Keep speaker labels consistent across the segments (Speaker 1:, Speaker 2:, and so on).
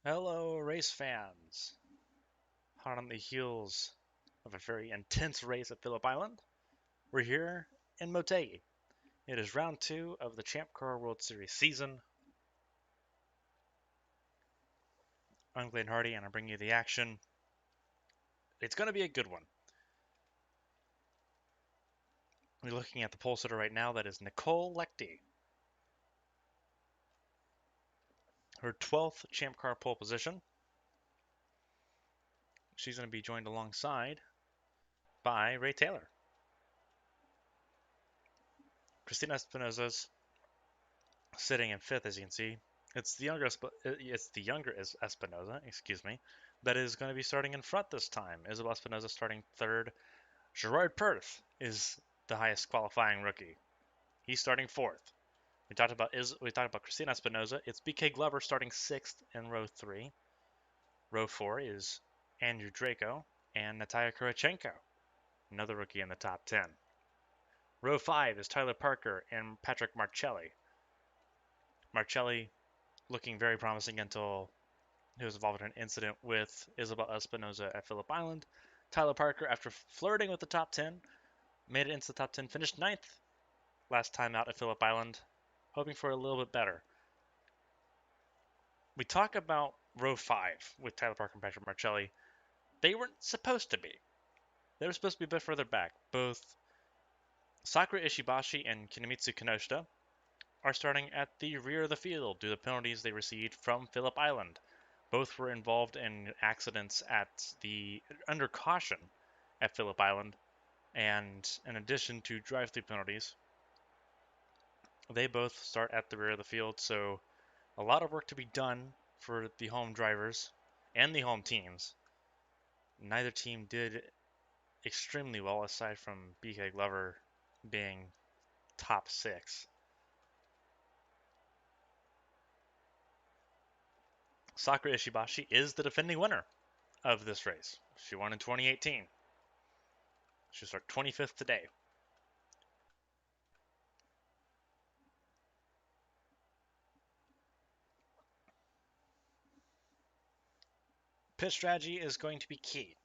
Speaker 1: Hello, race fans! Hot on the heels of a very intense race at Phillip Island, we're here in Motegi. It is round 2 of the Champ Car World Series season. I'm Glenn Hardy, and I'm bringing you the action. It's going to be a good one. We're looking at the pole sitter right now. That is Nicole Lechty. Her 12th Champ Car pole position. She's going to be joined alongside by Ray Taylor. Christina Espinosa's sitting in 5th, as you can see. It's the younger Espinosa, excuse me, that is going to be starting in front this time. Isabel Espinosa starting 3rd. Gerard Perth is the highest qualifying rookie. He's starting 4th. We talked about Christina Espinosa. It's BK Glover starting 6th in row 3. Row 4 is Andrew Draco and Natalia Kurachenko, another rookie in the top 10. Row 5 is Tyler Parker and Patrick Marcelli. Marcelli looking very promising until he was involved in an incident with Isabel Espinosa at Phillip Island. Tyler Parker, after flirting with the top 10, made it into the top 10, finished 9th last time out at Phillip Island, hoping for a little bit better. We talk about row 5 with Tyler Parker and Patrick Marcelli. They weren't supposed to be. They were supposed to be a bit further back. Both Sakura Ishibashi and Kinemitsu Kinoshita are starting at the rear of the field due to the penalties they received from Phillip Island. Both were involved in accidents under caution at Phillip Island, and in addition to drive-through penalties, they both start at the rear of the field, so a lot of work to be done for the home drivers and the home teams. Neither team did extremely well, aside from BK Glover being top 6. Sakura Ishibashi is the defending winner of this race. She won in 2018. She'll start 25th today. Pit strategy is going to be key.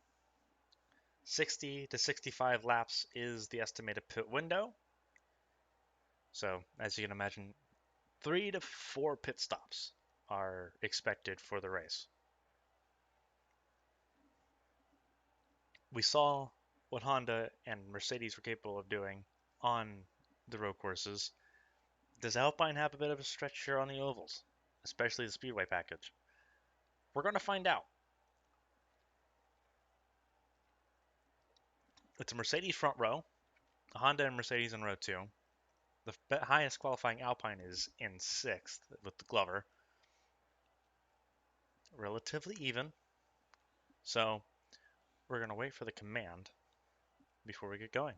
Speaker 1: 60 to 65 laps is the estimated pit window. So, as you can imagine, 3 to 4 pit stops are expected for the race. We saw what Honda and Mercedes were capable of doing on the road courses. Does Alpine have a bit of a stretch here on the ovals, especially the Speedway package? We're going to find out. It's a Mercedes front row, a Honda and Mercedes in row 2. The highest qualifying Alpine is in 6th with the Glover. Relatively even. So we're going to wait for the command before we get going.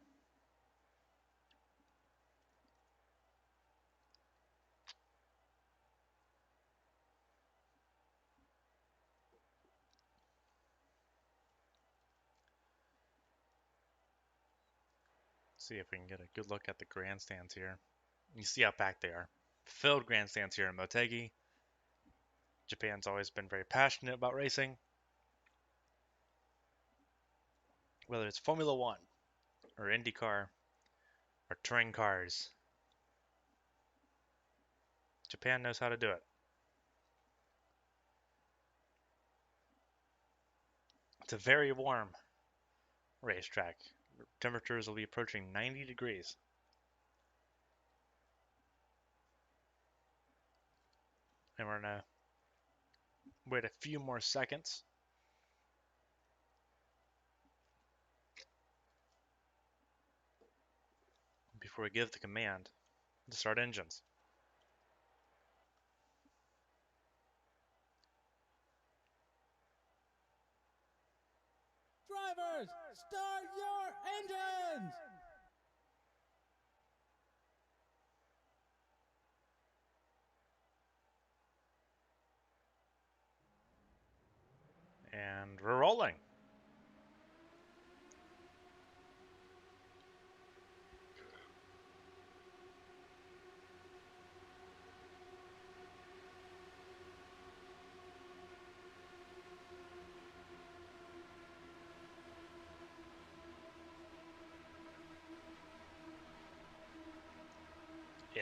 Speaker 1: See if we can get a good look at the grandstands here. You see how packed they are. Filled grandstands here in Motegi. Japan's always been very passionate about racing. Whether it's Formula One or IndyCar or touring cars, Japan knows how to do it. It's a very warm racetrack. Temperatures will be approaching 90 degrees. And we're going to wait a few more seconds before we give the command to start engines.
Speaker 2: Drivers, start your engines!
Speaker 1: And we're rolling.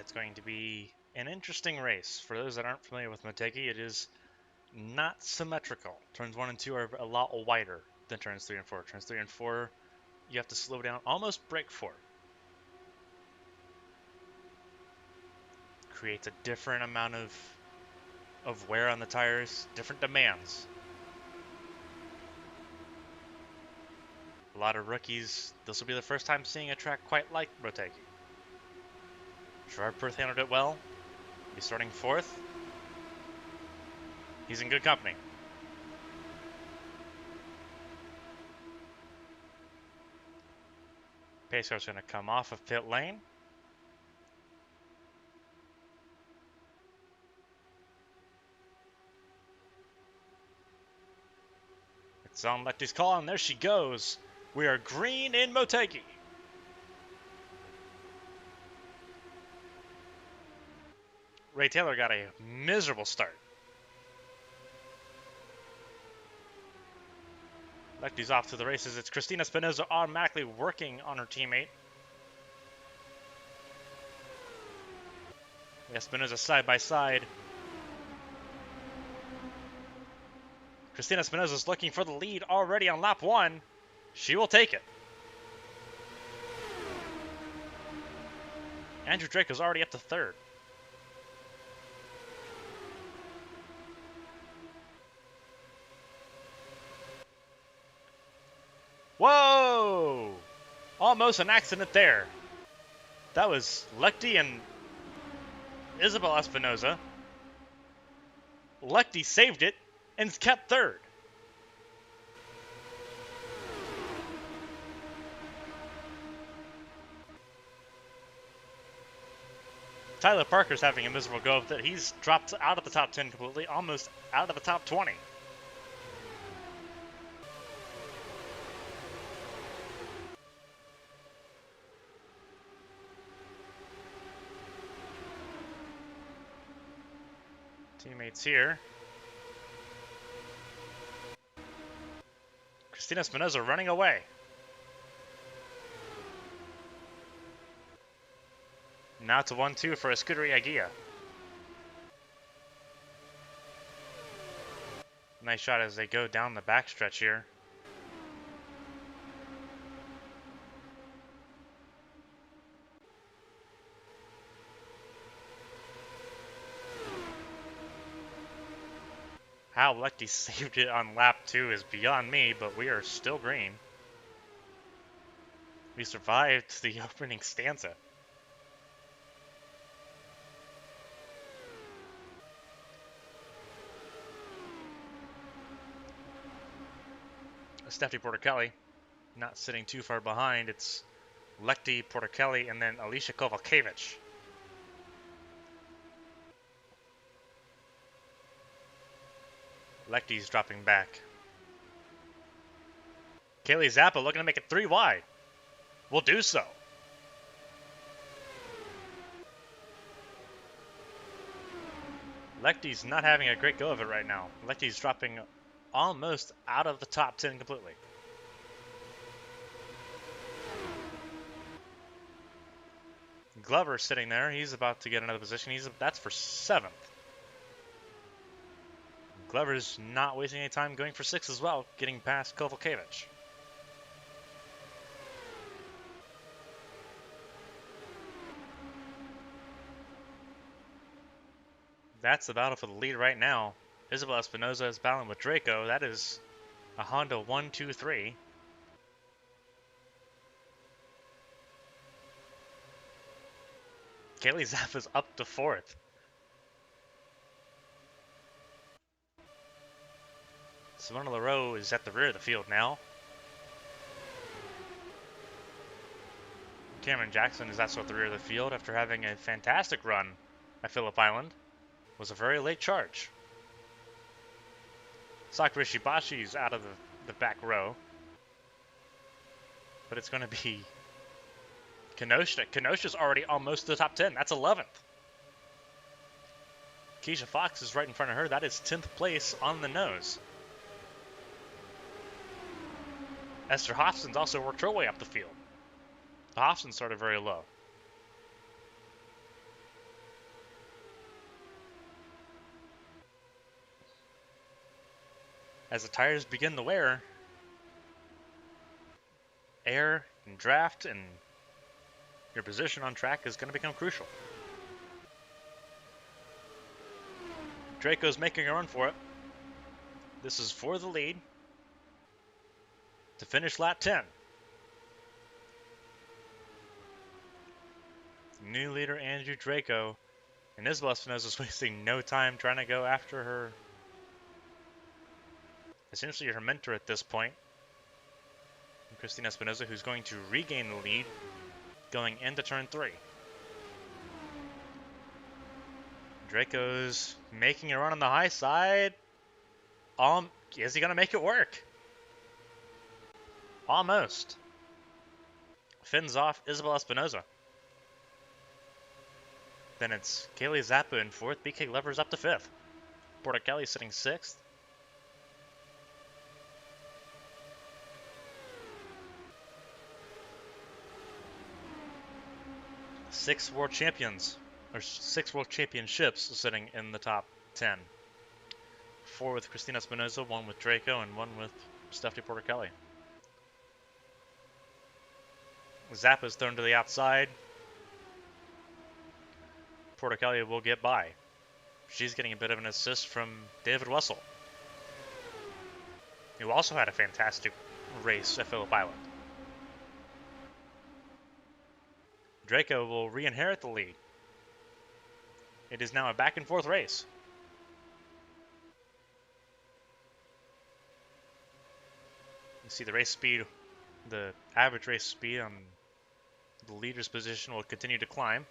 Speaker 1: it's going to be an interesting race. For those that aren't familiar with Motegi, it is not symmetrical. Turns 1 and 2 are a lot wider than turns 3 and 4. Turns 3 and 4, you have to slow down, almost brake for. Creates a different amount of wear on the tires, different demands. A lot of rookies, this will be the first time seeing a track quite like Motegi. Gerard Perth handled it well. He's starting 4th. He's in good company. Pace car's going to come off of pit lane. It's on Lecty's call, and there she goes. We are green in Motegi. Ray Taylor got a miserable start. Lecty's off to the races. It's Christina Espinoza automatically working on her teammate. Espinoza side by side. Christina Espinoza's looking for the lead already on lap 1. She will take it. Andrew Draco's already up to 3rd. Whoa! Almost an accident there. That was Lecty and Isabel Espinoza. Lecty saved it and kept 3rd. Tyler Parker's having a miserable go of it. He's dropped out of the top 10 completely, almost out of the top 20. Teammates here. Christina Espinoza running away. Now to 1-2 for Escuderia Guia. Nice shot as they go down the backstretch here. How Lecty saved it on lap 2 is beyond me, but we are still green. We survived the opening stanza. Stephanie Porter-Kelly not sitting too far behind. It's Lecty, Porter-Kelly, and then Alicia Kovalkiewicz. Lecty's dropping back. Kaylee Zappa looking to make it 3 wide. Will do so. Lecty's not having a great go of it right now. Lecty's dropping almost out of the top 10 completely. Glover sitting there. He's about to get another position. That's for 7th. Glover's not wasting any time going for 6 as well, getting past Kovalkiewicz. That's the battle for the lead right now. Isabel Espinoza is battling with Draco. That is a Honda 1-2-3. Kaylee Zappa's up to 4th. Simona Leroux is at the rear of the field now. Cameron Jackson is also at the rear of the field after having a fantastic run at Phillip Island. Was a very late charge. Sakura Shibashi is out of the back row. But it's going to be Kenosha. Kenosha's already almost to the top 10. That's 11th. Keisha Fox is right in front of her. That is 10th place on the nose. Esther Hofson's also worked her way up the field. Hofson started very low. As the tires begin to wear, air and draft and your position on track is going to become crucial. Draco's making a run for it. This is for the lead to finish lap 10. New leader Andrew Draco, and Isabel Espinosa is wasting no time trying to go after her, essentially her mentor at this point, Christina Espinosa, who's going to regain the lead going into turn 3. Draco's making a run on the high side. Is he going to make it work? Almost. Fins off Isabel Espinosa. Then it's Kaylee Zappa in 4th. BK Levers up to 5th. Portichelli sitting 6th. Six world championships sitting in the top 10. 4 with Christina Espinosa, 1 with Draco, and 1 with Stephanie Portichelli. Zappa's thrown to the outside. Portichelli will get by. She's getting a bit of an assist from David Wessel, who also had a fantastic race at Phillip Island. Draco will re-inherit the lead. It is now a back and forth race. You see the race speed, the average race speed on the leader's position will continue to climb.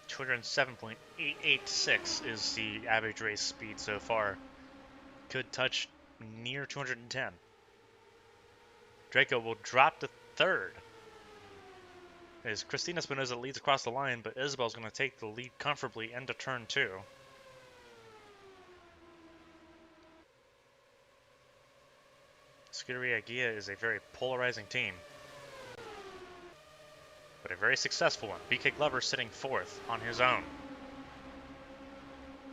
Speaker 1: 207.886 is the average race speed so far. Could touch near 210. Draco will drop to 3rd. As Christina Espinosa leads across the line, but Isabel's going to take the lead comfortably into turn 2. Scuderia Gia is a very polarizing team, but a very successful one. BK Glover sitting 4th on his own.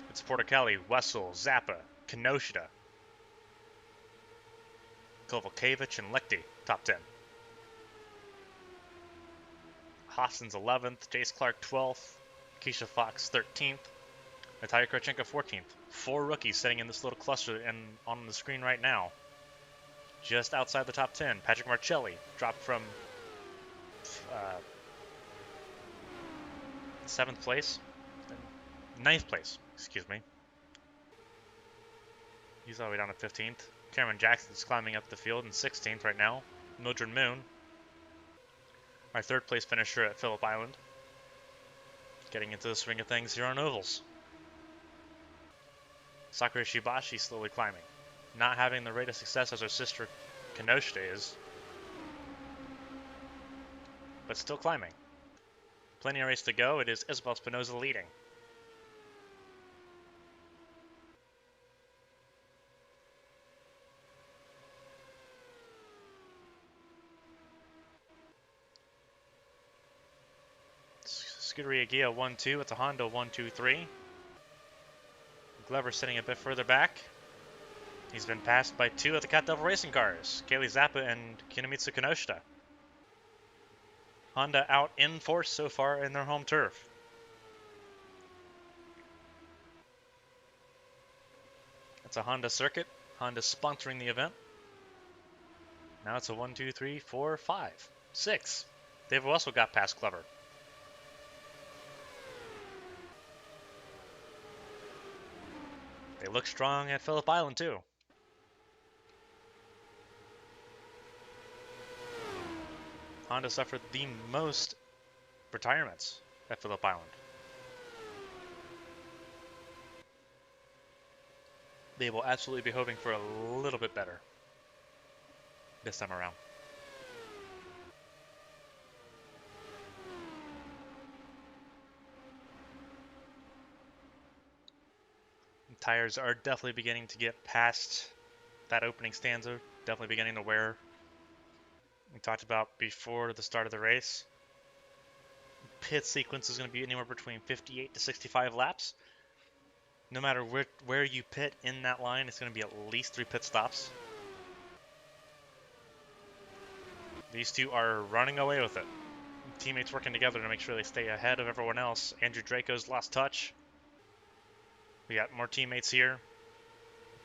Speaker 1: It's Portichelli, Wessel, Zappa, Kinoshita, Kovalkiewicz, and Lechty, top 10. Hossens 11th, Jace Clark 12th, Keisha Fox 13th, Natalia Krochenko 14th. 4 rookies sitting in this little cluster and on the screen right now. Just outside the top 10, Patrick Marcelli dropped from 7th place, 9th place, excuse me. He's all the way down to 15th. Cameron Jackson's climbing up the field in 16th right now. Mildred Moon, our 3rd place finisher at Phillip Island, getting into the swing of things here on ovals. Sakura Shibashi slowly climbing, not having the rate of success as her sister Kinoshita is, but still climbing. Plenty of race to go. It is Isabel Espinosa leading. Scuderia Gia 1-2. It's a Honda 1-2-3. Glover sitting a bit further back. He's been passed by 2 of the Cat Devil Racing cars, Kaylee Zappa and Kinomitsu Kinoshita. Honda out in force so far in their home turf. It's a Honda circuit. Honda sponsoring the event. Now it's a 1, 2, 3, 4, 5, 6. They've also got past Glover. They look strong at Phillip Island too. Honda suffered the most retirements at Phillip Island. They will absolutely be hoping for a little bit better this time around. Tires are definitely beginning to get past that opening stanza, definitely beginning to wear. We talked about before the start of the race. Pit sequence is going to be anywhere between 58 to 65 laps. No matter where you pit in that line, it's going to be at least 3 pit stops. These two are running away with it. Teammates working together to make sure they stay ahead of everyone else. Andrew Draco's lost touch. We got more teammates here.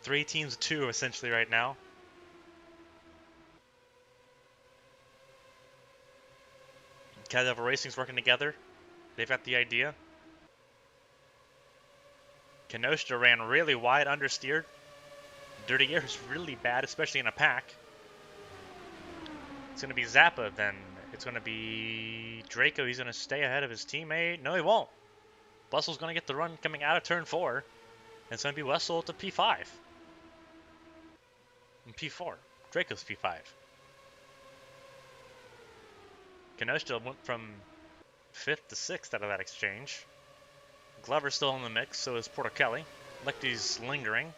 Speaker 1: 3 teams of 2 essentially right now. Cat Devil Racing's working together. They've got the idea. Kenosha ran really wide, understeered. Dirty Air is really bad, especially in a pack. It's going to be Zappa, then it's going to be Draco. He's going to stay ahead of his teammate. No, he won't. Wessel's going to get the run coming out of turn 4. And it's going to be Wessel to P5. And P4. Draco's P5. Kenosha went from 5th to 6th out of that exchange. Glover's still in the mix, so is Porter Kelly. Lecty's lingering.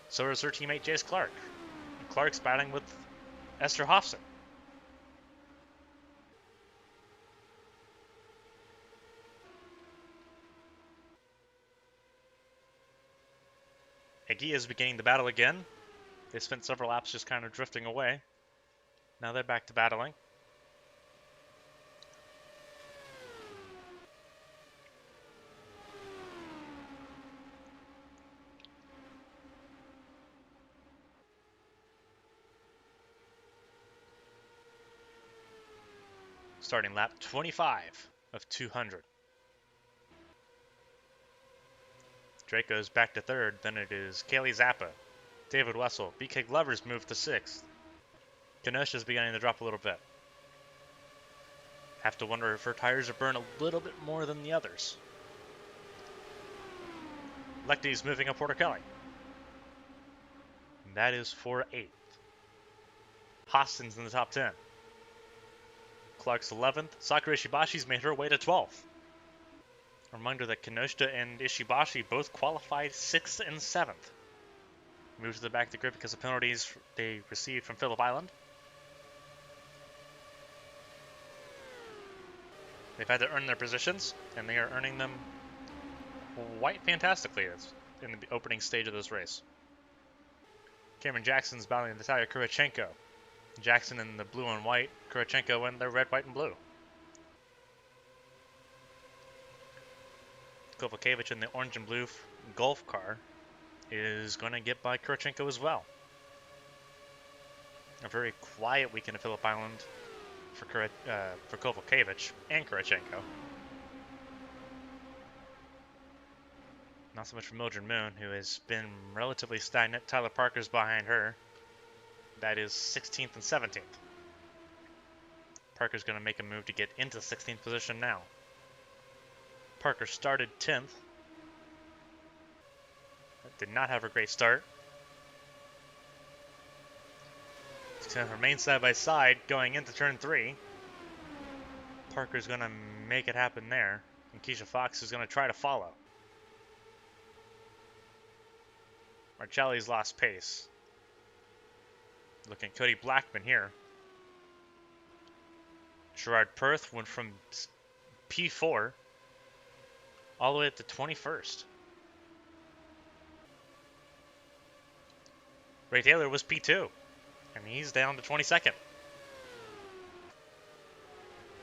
Speaker 1: So is her teammate Jace Clark. And Clark's battling with Esther Hofson. Agia is beginning the battle again. They spent several laps just kind of drifting away. Now they're back to battling. Starting lap 25 of 200. Draco's back to 3rd, then it is Kaylee Zappa, David Wessel, BK Glover's moved to 6th. Kenosha's beginning to drop a little bit. Have to wonder if her tires are burned a little bit more than the others. Lecty's moving up Porter Kelly. And that is for 8th. Hostin's in the top 10. Clark's 11th. Sakura Ishibashi's made her way to 12th. A reminder that Kenosha and Ishibashi both qualified 6th and 7th. Moved to the back of the grid because of penalties they received from Phillip Island. They've had to earn their positions, and they are earning them quite fantastically in the opening stage of this race. Cameron Jackson's battling Natalia Kurachenko. Jackson in the blue and white, Kurachenko in the red, white, and blue. Kovalkiewicz in the orange and blue Golf car is going to get by Kurachenko as well. A very quiet weekend at Phillip Island for Kovalkiewicz and Kurachenko. Not so much for Mildred Moon, who has been relatively stagnant. Tyler Parker's behind her. That is 16th and 17th. Parker's going to make a move to get into 16th position now. Parker started 10th. Did not have a great start. She's going to remain side by side going into turn 3. Parker's going to make it happen there. And Keisha Fox is going to try to follow. Marcelli's lost pace. Looking at Cody Blackman here. Gerard Perth went from P4 all the way up to 21st. Ray Taylor was P2, and he's down to 22nd.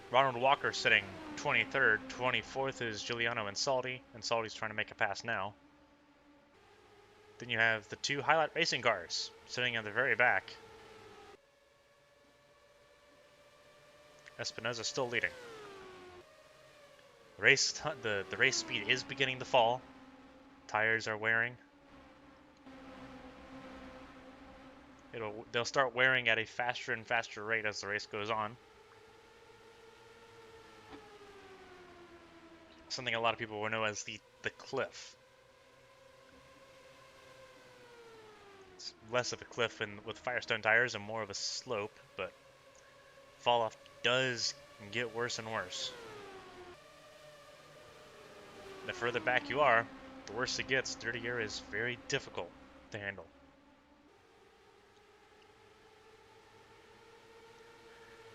Speaker 1: Ronald Walker sitting 23rd. 24th is Giuliano Insaldi. Insaldi's trying to make a pass now. Then you have the 2 Highlight Racing cars sitting at the very back. Espinoza still leading. The race speed is beginning to fall. Tires are wearing. They'll start wearing at a faster and faster rate as the race goes on. Something a lot of people will know as the cliff. It's less of a cliff with Firestone tires and more of a slope, but fall off does get worse and worse. The further back you are, the worse it gets. Dirty Air is very difficult to handle.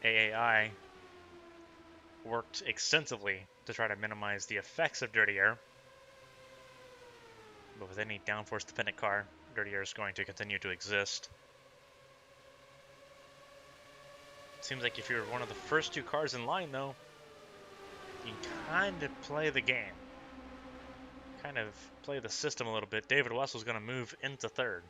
Speaker 1: AAI worked extensively to try to minimize the effects of Dirty Air. But with any downforce dependent car, Dirty Air is going to continue to exist. Seems like if you're one of the first two cars in line, though, you can kind of play the game. Kind of play the system a little bit. David Wessel's going to move into third.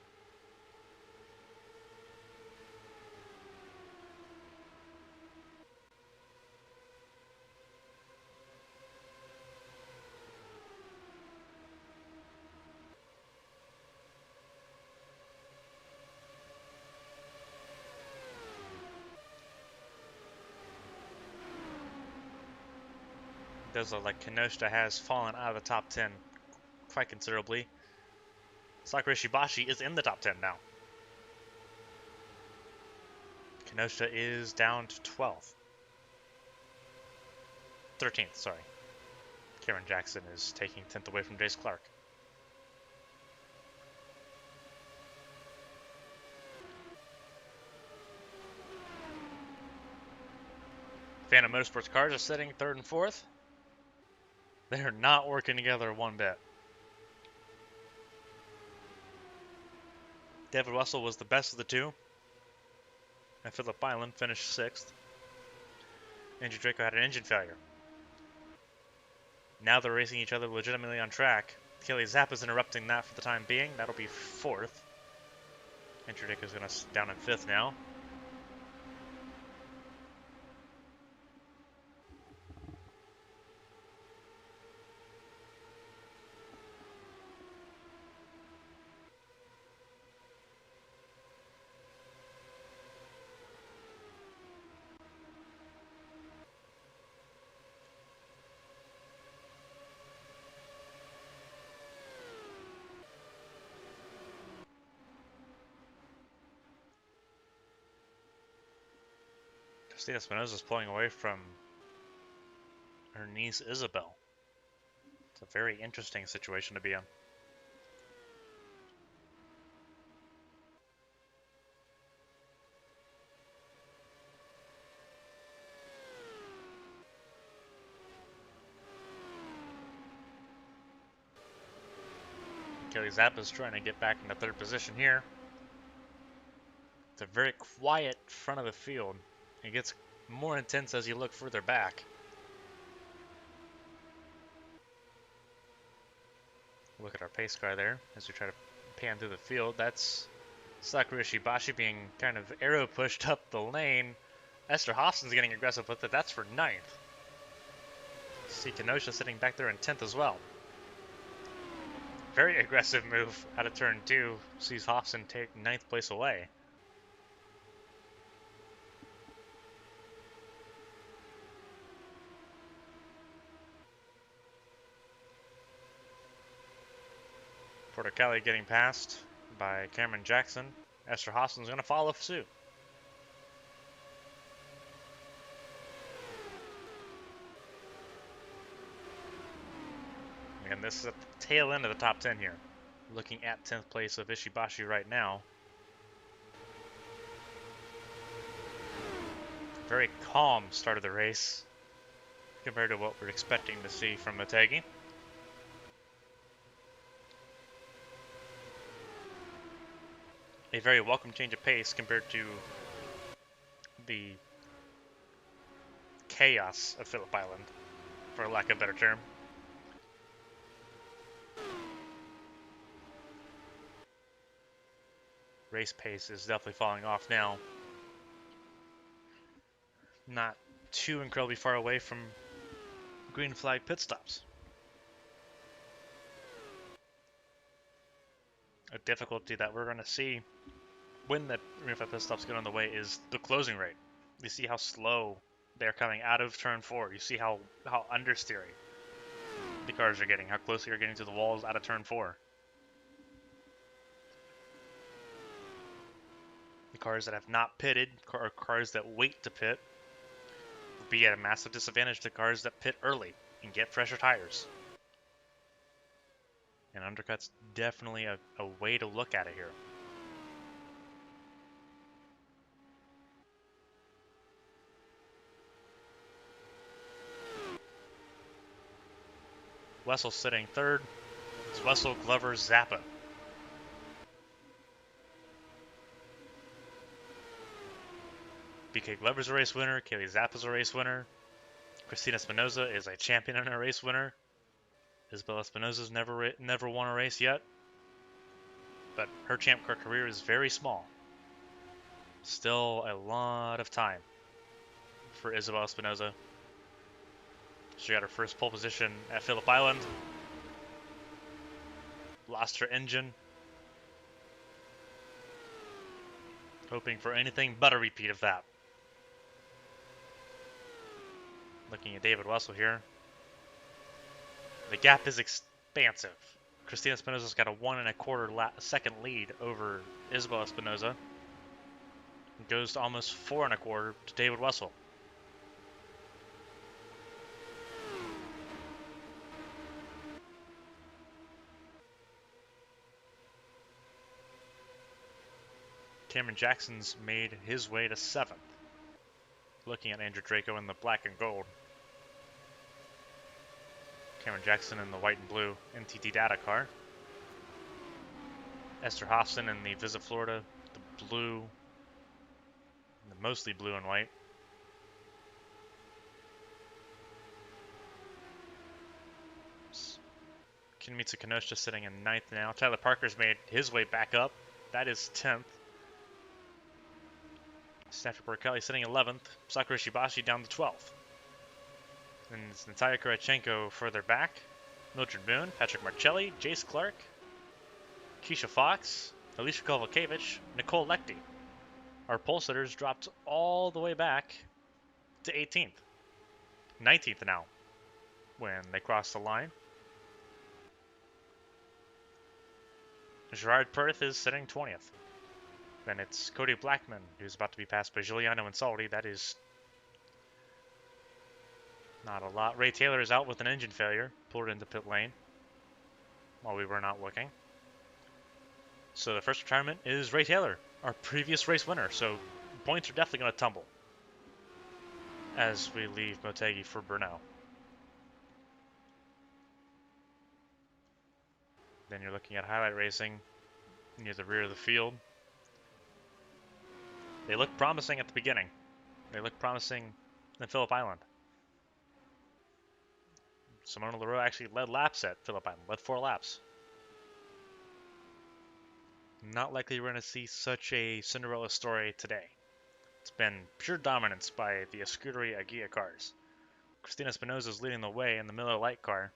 Speaker 1: Does look like Kinoshita has fallen out of the top 10 quite considerably. Sakura Shibashi is in the top 10 now. Kinoshita is down to 12th. 13th, sorry. Cameron Jackson is taking 10th away from Jace Clark. Phantom Motorsports cars are sitting 3rd and 4th. They are not working together one bit. David Wessel was the best of the two. And Phillip Island finished 6th. Andrew Draco had an engine failure. Now they're racing each other legitimately on track. Kelly Zapp is interrupting that for the time being. That'll be 4th. Andrew Draco's going to down in 5th now. Christina Espinosa's pulling away from her niece Isabel. It's a very interesting situation to be in. Kelly Zapp is trying to get back into 3rd position here. It's a very quiet front of the field. It gets more intense as you look further back. Look at our pace car there as we try to pan through the field. That's Sakura Shibashi being kind of arrow pushed up the lane. Esther Hobson's getting aggressive with it. That's for 9th. See Kenosha sitting back there in 10th as well. Very aggressive move out of turn 2. Sees Hobson take 9th place away. Porter Kelly getting passed by Cameron Jackson. Esther Hobson's going to follow suit. And this is at the tail end of the top 10 here. Looking at 10th place of Ishibashi right now. Very calm start of the race compared to what we're expecting to see from Motegi. A very welcome change of pace compared to the chaos of Phillip Island, for lack of a better term. Race pace is definitely falling off now. Not too incredibly far away from green flag pit stops. A difficulty that we're going to see when the green flag pit stops get on the way is the closing rate. You see how slow they're coming out of turn 4. You see how understeery the cars are getting, how close they're getting to the walls out of turn 4. The cars that have not pitted, or cars that wait to pit, will be at a massive disadvantage to cars that pit early and get fresher tires. And undercut's definitely a way to look at it here. Wessel sitting 3rd. It's Wessel, Glover, Zappa. BK Glover's a race winner. Kaylee Zappa's a race winner. Christina Espinoza is a champion and a race winner. Isabel Espinoza's never won a race yet, but her champ car career is very small. Still a lot of time for Isabel Espinoza. She got her first pole position at Phillip Island. Lost her engine. Hoping for anything but a repeat of that. Looking at David Wessel here. The gap is expansive. Christina Espinoza's got a 1 1/4 second lead over Isabel Espinoza. It goes to almost 4 1/4 to David Wessel. Cameron Jackson's made his way to 7th. Looking at Andrew Draco in the black and gold. Cameron Jackson in the white and blue NTT data car. Esther Hofson in the Visit Florida, the blue, mostly blue and white. Kinemitsu Kenosha sitting in 9th now. Tyler Parker's made his way back up. That is 10th. Stafford Borkelli sitting 11th. Sakura Shibashi down to 12th. And it's Natalia Kurachenko further back. Mildred Boone, Patrick Marcelli, Jace Clark, Keisha Fox, Alicia Kovalkiewicz, Nicole Lechty. Our pole sitters dropped all the way back to 18th. 19th now when they crossed the line. Gerard Perth is sitting 20th. Then it's Cody Blackman, who's about to be passed by Giuliano and Salty. That is not a lot. Ray Taylor is out with an engine failure. Pulled into pit lane while we were not looking. So the first retirement is Ray Taylor, our previous race winner. So points are definitely going to tumble as we leave Motegi for Brunel. Then you're looking at highlight racing near the rear of the field. They look promising at the beginning. They look promising in Phillip Island. Simona Leroux actually led laps at Phillip Island, led 4 laps. Not likely we're going to see such a Cinderella story today. It's been pure dominance by the Escuderia Aguilla cars. Christina Espinoza is leading the way in the Miller Lite car.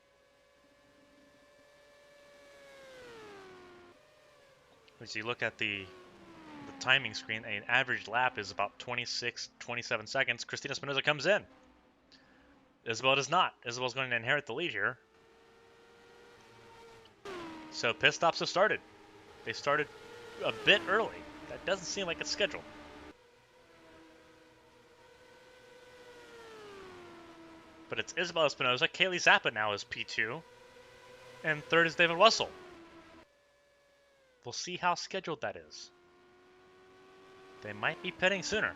Speaker 1: As you look at the timing screen, an average lap is about 26-27 seconds. Christina Espinoza comes in. Isabel does not. Isabel's going to inherit the lead here. So pit stops have started. They started a bit early. That doesn't seem like it's scheduled. But it's Isabel Espinoza. Kaylee Zappa now is P2. And third is David Wessel. We'll see how scheduled that is. They might be pitting sooner.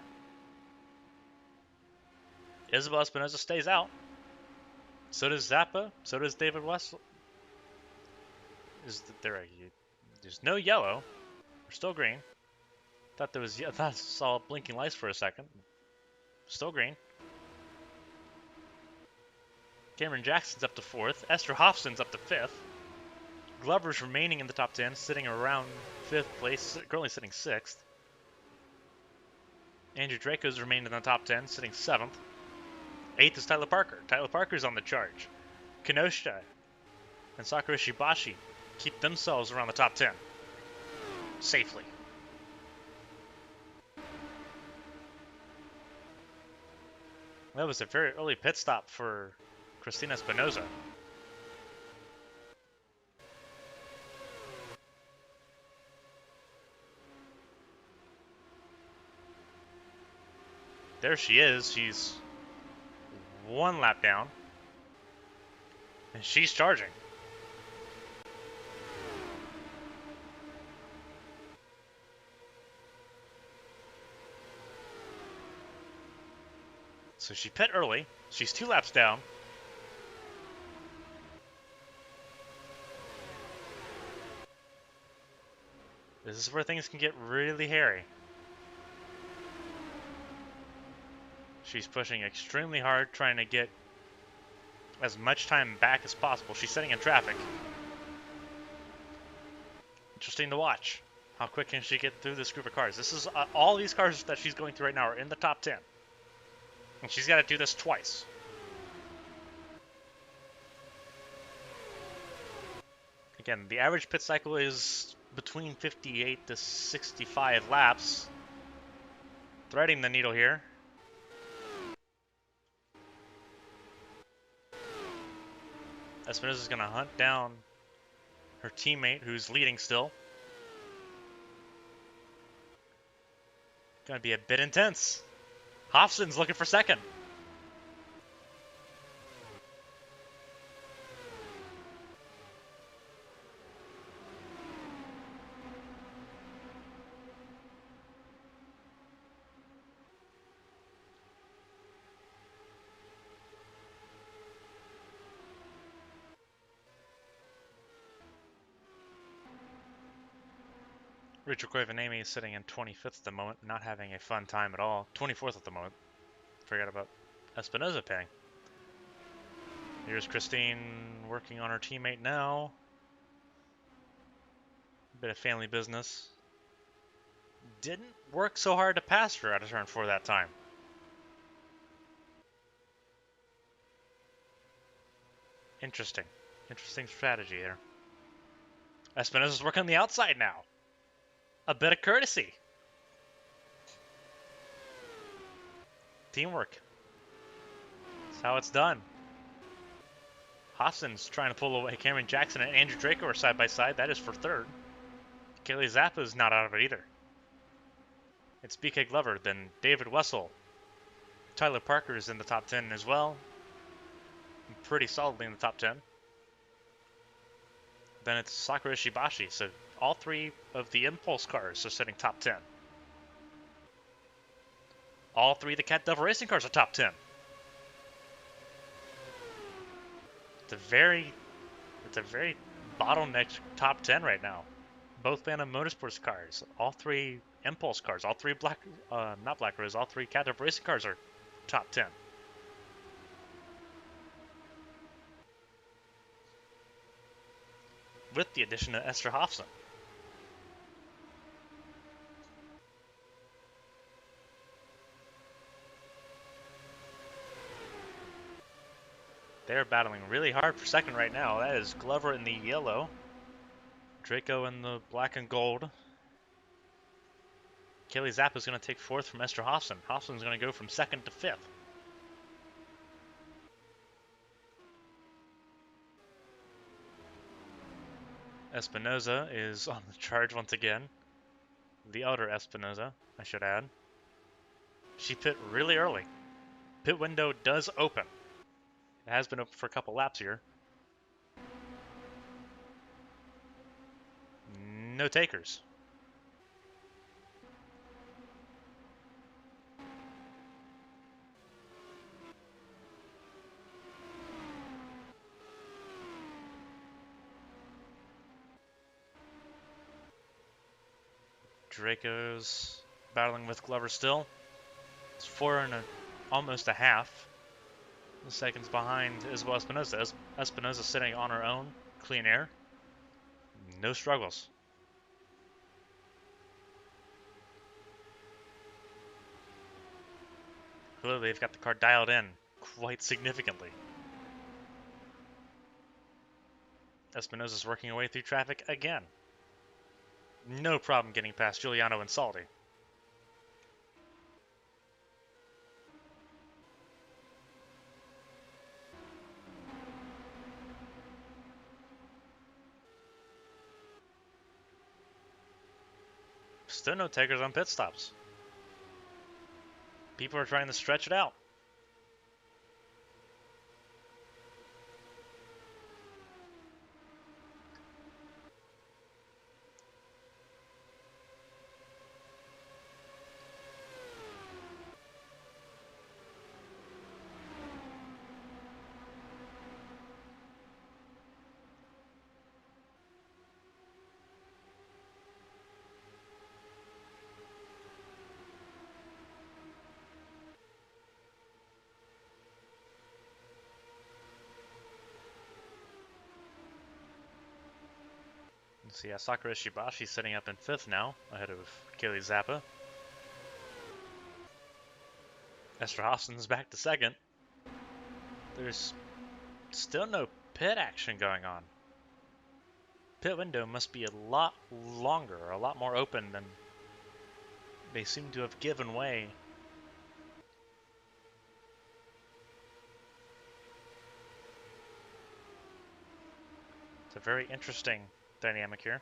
Speaker 1: Isabel Espinoza stays out. So does Zappa. So does David Wessel. There's no yellow. We're still green. I thought I saw blinking lights for a second. Still green. Cameron Jackson's up to 4th. Esther Hofson's up to 5th. Glover's remaining in the top 10, sitting around 5th place, currently sitting 6th. Andrew Draco's remained in the top 10, sitting 7th. 8th is Tyler Parker. Tyler Parker's on the charge. Kenosha and Sakura Shibashi keep themselves around the top 10 safely. That was a very early pit stop for Christina Espinoza. There she is. She's 1 lap down. And she's charging. So she pit early. She's 2 laps down. This is where things can get really hairy. She's pushing extremely hard, trying to get as much time back as possible. She's sitting in traffic. Interesting to watch. How quick can she get through this group of cars? This is all these cars that she's going through right now are in the top 10. And she's got to do this twice. Again, the average pit cycle is between 58 to 65 laps. Threading the needle here. Espinosa is going to hunt down her teammate who's leading still. Going to be a bit intense. Hofson's looking for second. Richard Koivanemi is sitting in 25th at the moment, not having a fun time at all. 24th at the moment. Forgot about Espinosa paying. Here's Christine working on her teammate now. Bit of family business. Didn't work so hard to pass her out of turn 4 that time. Interesting. Interesting strategy there. Espinosa's working on the outside now. A bit of courtesy. Teamwork. That's how it's done. Hofson's trying to pull away. Cameron Jackson and Andrew Draco are side by side. That is for third. Kaylee Zappa's not out of it either. It's BK Glover, then David Wessel. Tyler Parker is in the top 10 as well. Pretty solidly in the top 10. Then it's Sakura Shibashi. So all 3 of the Impulse cars are sitting top 10. All 3 of the Cat Devil Racing cars are top 10. It's a very bottlenecked top 10 right now. Both Phantom Motorsports cars, all 3 Impulse cars, all 3 not Black Rose, all 3 Cat Devil Racing cars are top 10. With the addition of Esther Hofson. They're battling really hard for second right now. That is Glover in the yellow. Draco in the black and gold. Kaylee Zappa is going to take 4th from Esther Hofson. Hofson's going to go from 2nd to 5th. Espinosa is on the charge once again. The elder Espinosa, I should add. She pit really early. Pit window does open. It has been open for a couple laps here. No takers. Draco's battling with Glover still. It's 4 and almost a half seconds behind Isabel Espinosa. Espinosa sitting on her own, clean air. No struggles. Clearly they've got the car dialed in quite significantly. Espinosa's working her way through traffic again. No problem getting past Giuliano and Saldi. Still no takers on pit stops. People are trying to stretch it out. So yeah, Sakura Shibashi setting up in 5th now, ahead of Kaylee Zappa. Esther Hobson's back to 2nd. There's still no pit action going on. Pit window must be a lot longer, a lot more open than they seem to have given way. It's a very interesting dynamic here.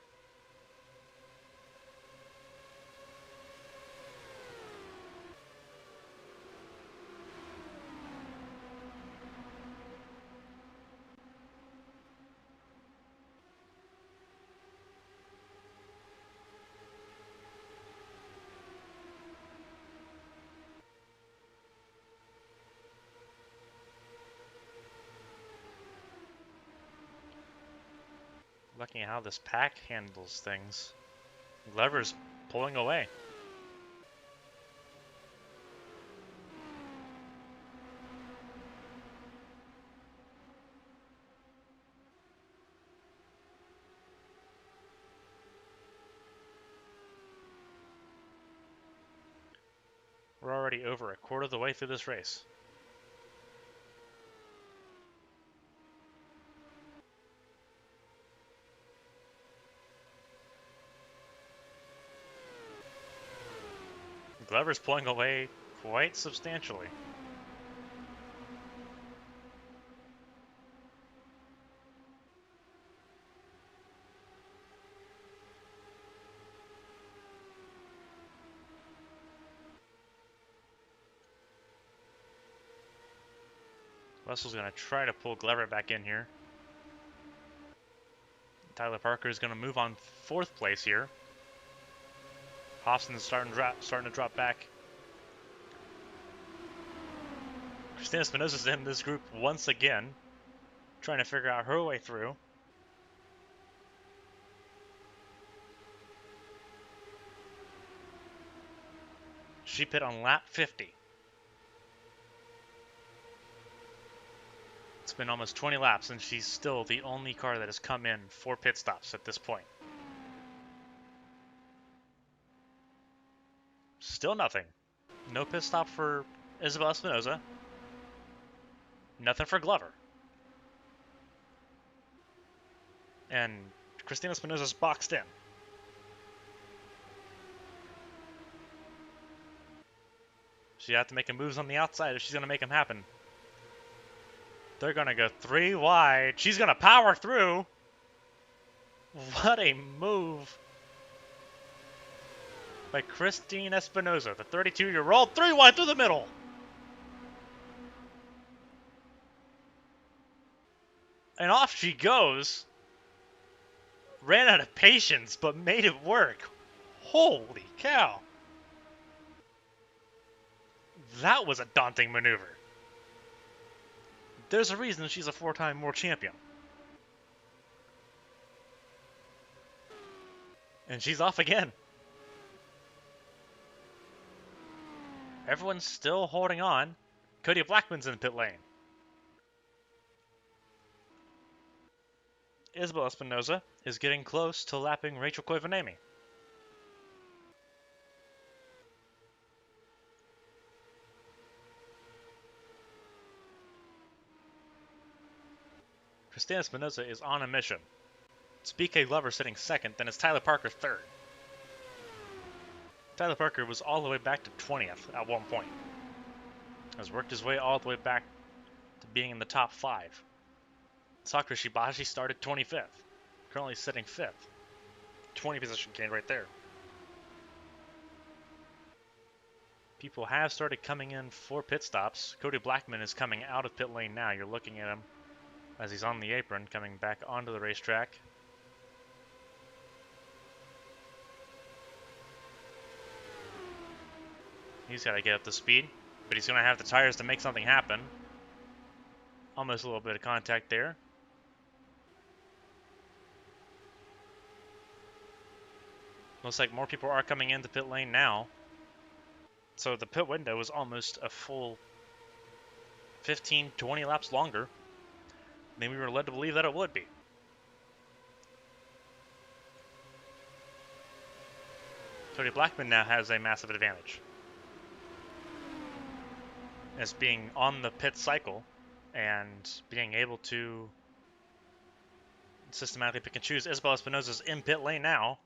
Speaker 1: Looking at how this pack handles things. Glover's pulling away. We're already over a quarter of the way through this race. Glover's pulling away quite substantially. Russell's going to try to pull Glover back in here. Tyler Parker is going to move on 4th place here. Hobson's starting to drop back. Christina Espinosa's in this group once again, trying to figure out her way through. She pit on lap 50. It's been almost 20 laps, and she's still the only car that has come in 4 pit stops at this point. Still nothing. No pit stop for Isabel Espinosa. Nothing for Glover. And Christina Espinosa's boxed in. She had to make moves on the outside if she's going to make them happen. They're going to go 3 wide. She's going to power through. What a move by Christine Espinosa, the 32-year-old. 3 wide through the middle. And off she goes. Ran out of patience, but made it work. Holy cow. That was a daunting maneuver. There's a reason she's a 4-time world champion. And she's off again. Everyone's still holding on. Cody Blackman's in the pit lane. Isabel Espinosa is getting close to lapping Rachel Koivanemi. Christina Espinosa is on a mission. It's BK Glover sitting 2nd, then it's Tyler Parker 3rd. Tyler Parker was all the way back to 20th at one point. Has worked his way all the way back to being in the top 5. Sakura Shibashi started 25th, currently sitting 5th. 20 position gain right there. People have started coming in for pit stops. Cody Blackman is coming out of pit lane now. You're looking at him as he's on the apron, coming back onto the racetrack. He's got to get up to speed, but he's going to have the tires to make something happen. Almost a little bit of contact there. Looks like more people are coming into pit lane now. So the pit window is almost a full 15, 20 laps longer than we were led to believe that it would be. Cody Blackman now has a massive advantage as being on the pit cycle and being able to systematically pick and choose. Isabel Espinosa's in pit lane now.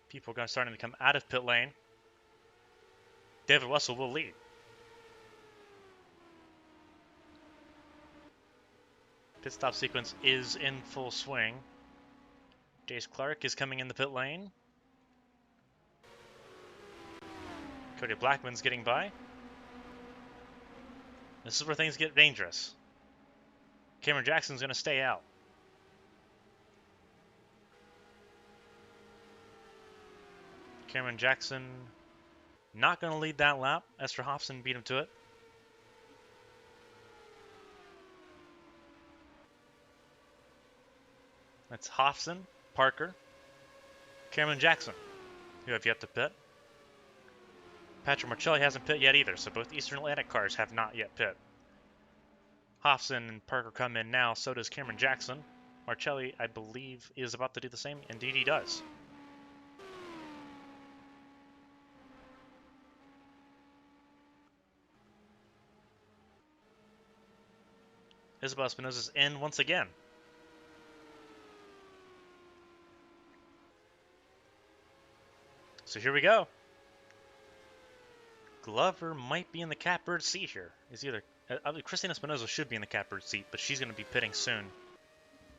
Speaker 1: People are starting to come out of pit lane. David Wessel will lead. Pit stop sequence is in full swing. Jace Clark is coming in the pit lane. Cody Blackman's getting by. This is where things get dangerous. Cameron Jackson's going to stay out. Cameron Jackson not going to lead that lap. Esther Hofson beat him to it. That's Hofson, Parker, Cameron Jackson, who have yet to pit. Patrick Marcelli hasn't pit yet either, so both Eastern Atlantic cars have not yet pit. Hofson and Parker come in now, so does Cameron Jackson. Marcelli, I believe, is about to do the same. Indeed, he does. Isabel Espinosa's in once again. So here we go. Glover might be in the catbird seat here. Is either Christina Espinosa should be in the catbird seat, but she's going to be pitting soon,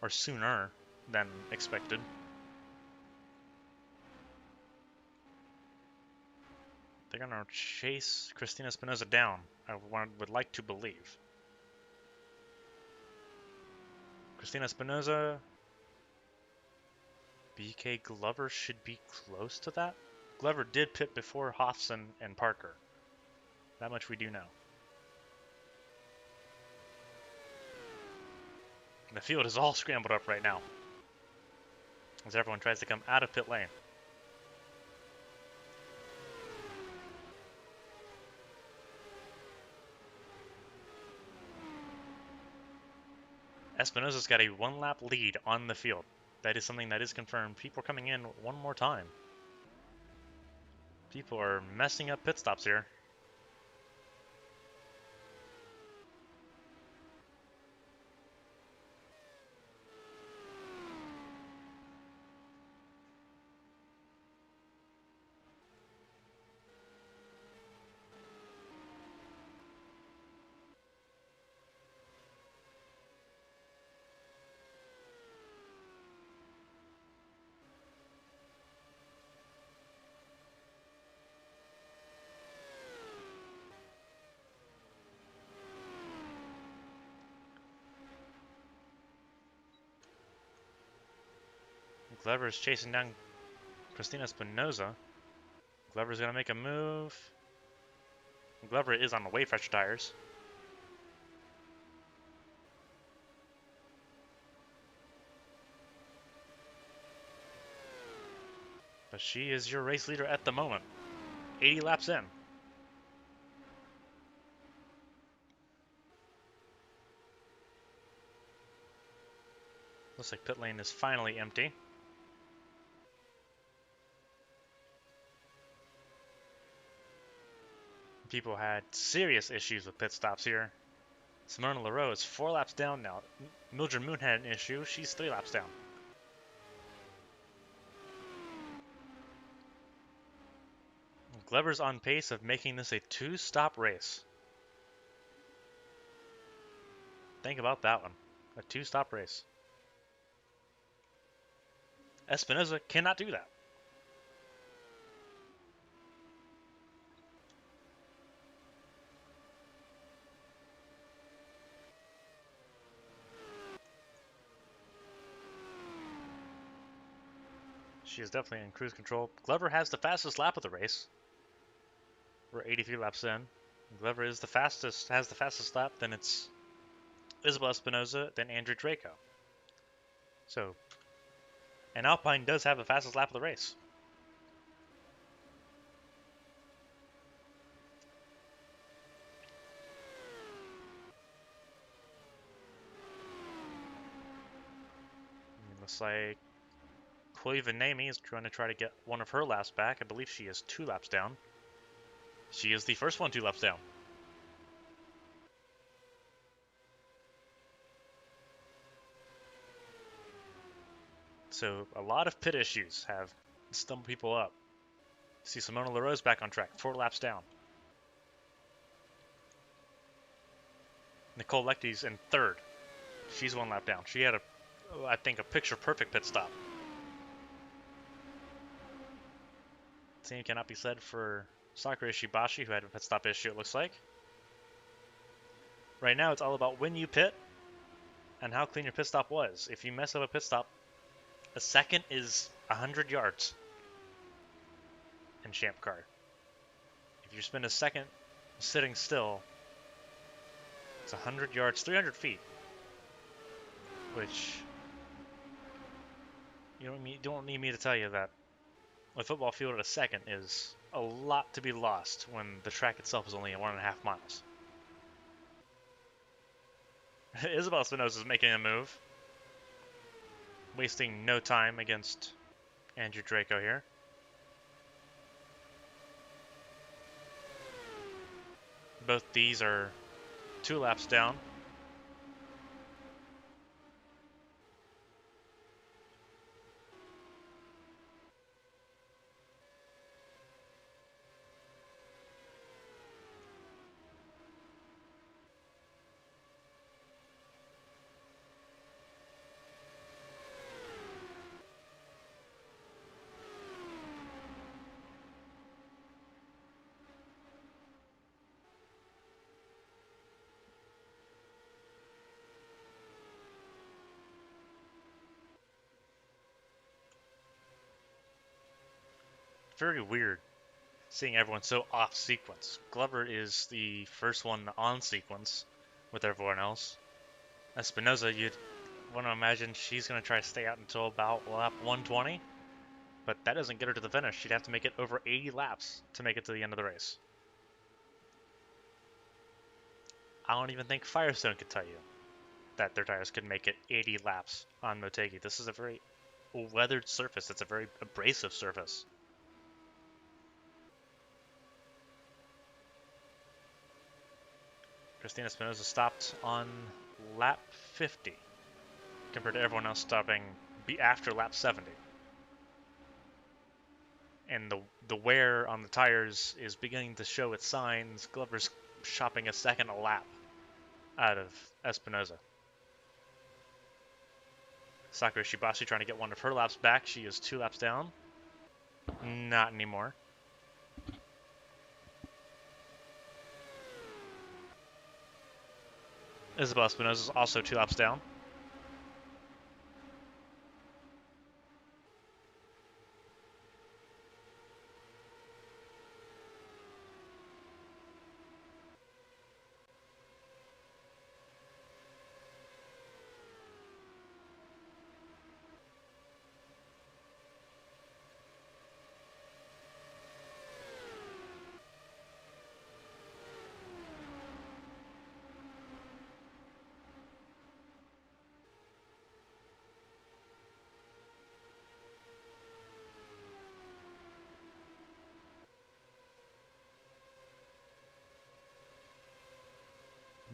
Speaker 1: or sooner than expected. They're going to chase Christina Espinosa down. I would like to believe. Christina Espinosa, BK Glover should be close to that. Glover did pit before Hofson and Parker. That much we do know. The field is all scrambled up right now as everyone tries to come out of pit lane. Espinosa's got a one-lap lead on the field. That is something that is confirmed. People are coming in one more time. People are messing up pit stops here. Glover is chasing down Christina Espinosa. Glover's going to make a move. Glover is on the way fresher tires. But she is your race leader at the moment. 80 laps in. Looks like pit lane is finally empty. People had serious issues with pit stops here. Simona LaRoe is 4 laps down now. Mildred Moon had an issue. She's 3 laps down. Glover's on pace of making this a 2-stop race. Think about that one. A 2-stop race. Espinosa cannot do that. She is definitely in cruise control. Glover has the fastest lap of the race. We're 83 laps in. Glover is the fastest, has the fastest lap. Then it's Isabel Espinosa, then Andrew Draco. So, and Alpine does have the fastest lap of the race. It looks like Koivanemi is trying to get one of her laps back. I believe she is 2 laps down. She is the first one 2 laps down. So a lot of pit issues have stumbled people up. See Simona LaRose back on track, 4 laps down. Nicole Lechty's in 3rd. She's 1 lap down. She had I think, a picture-perfect pit stop. Same cannot be said for Sakura Ishibashi, who had a pit stop issue, it looks like. Right now, it's all about when you pit and how clean your pit stop was. If you mess up a pit stop, a second is 100 yards in Champ Car. If you spend a second sitting still, it's 100 yards, 300 feet, which you don't need me to tell you that a football field at a second is a lot to be lost when the track itself is only 1.5 miles. Isabel Espinosa is making a move, wasting no time against Andrew Draco here. Both these are 2 laps down. Very weird seeing everyone so off sequence. Glover is the first one on sequence with everyone else. Espinosa, you'd want to imagine she's going to try to stay out until about lap 120, but that doesn't get her to the finish. She'd have to make it over 80 laps to make it to the end of the race. I don't even think Firestone could tell you that their tires could make it 80 laps on Motegi. This is a very weathered surface. It's a very abrasive surface. Christina Espinosa stopped on lap 50 compared to everyone else stopping after lap 70. And the wear on the tires is beginning to show its signs. Glover's shopping a second a lap out of Espinosa. Sakura Shibashi trying to get one of her laps back. She is 2 laps down. Not anymore. Isabel Espinosa is also 2 laps down.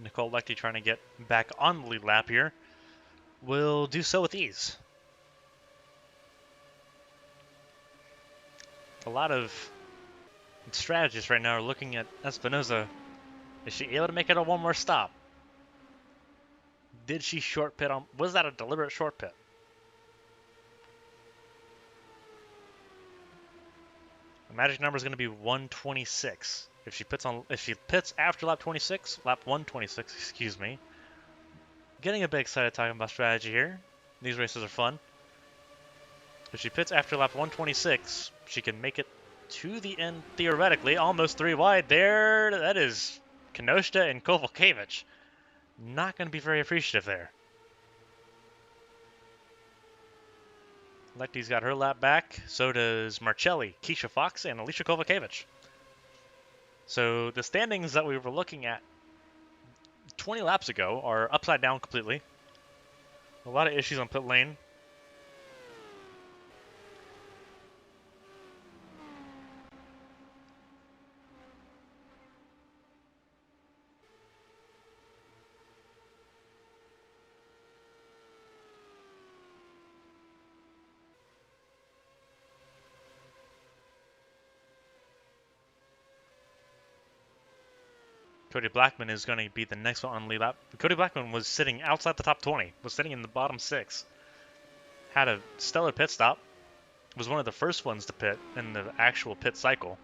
Speaker 1: Nicole Lechty trying to get back on the lead lap here. Will do so with ease. A lot of strategists right now are looking at Espinosa. Is she able to make it on one more stop? Did she short pit on? Was that a deliberate short pit? The magic number is going to be 126. If she pits after lap 26, lap 126, excuse me. Getting a bit excited talking about strategy here. These races are fun. If she pits after lap 126, she can make it to the end theoretically, almost 3 wide there. That is Kinoshita and Kovalkiewicz. Not going to be very appreciative there. Lechty's got her lap back. So does Marcelli, Keisha Fox, and Alicia Kovalkiewicz. So the standings that we were looking at 20 laps ago are upside down completely. A lot of issues on pit lane. Cody Blackman is going to be the next one on the lead lap. Cody Blackman was sitting outside the top 20, was sitting in the bottom 6. Had a stellar pit stop. Was one of the first ones to pit in the actual pit cycle.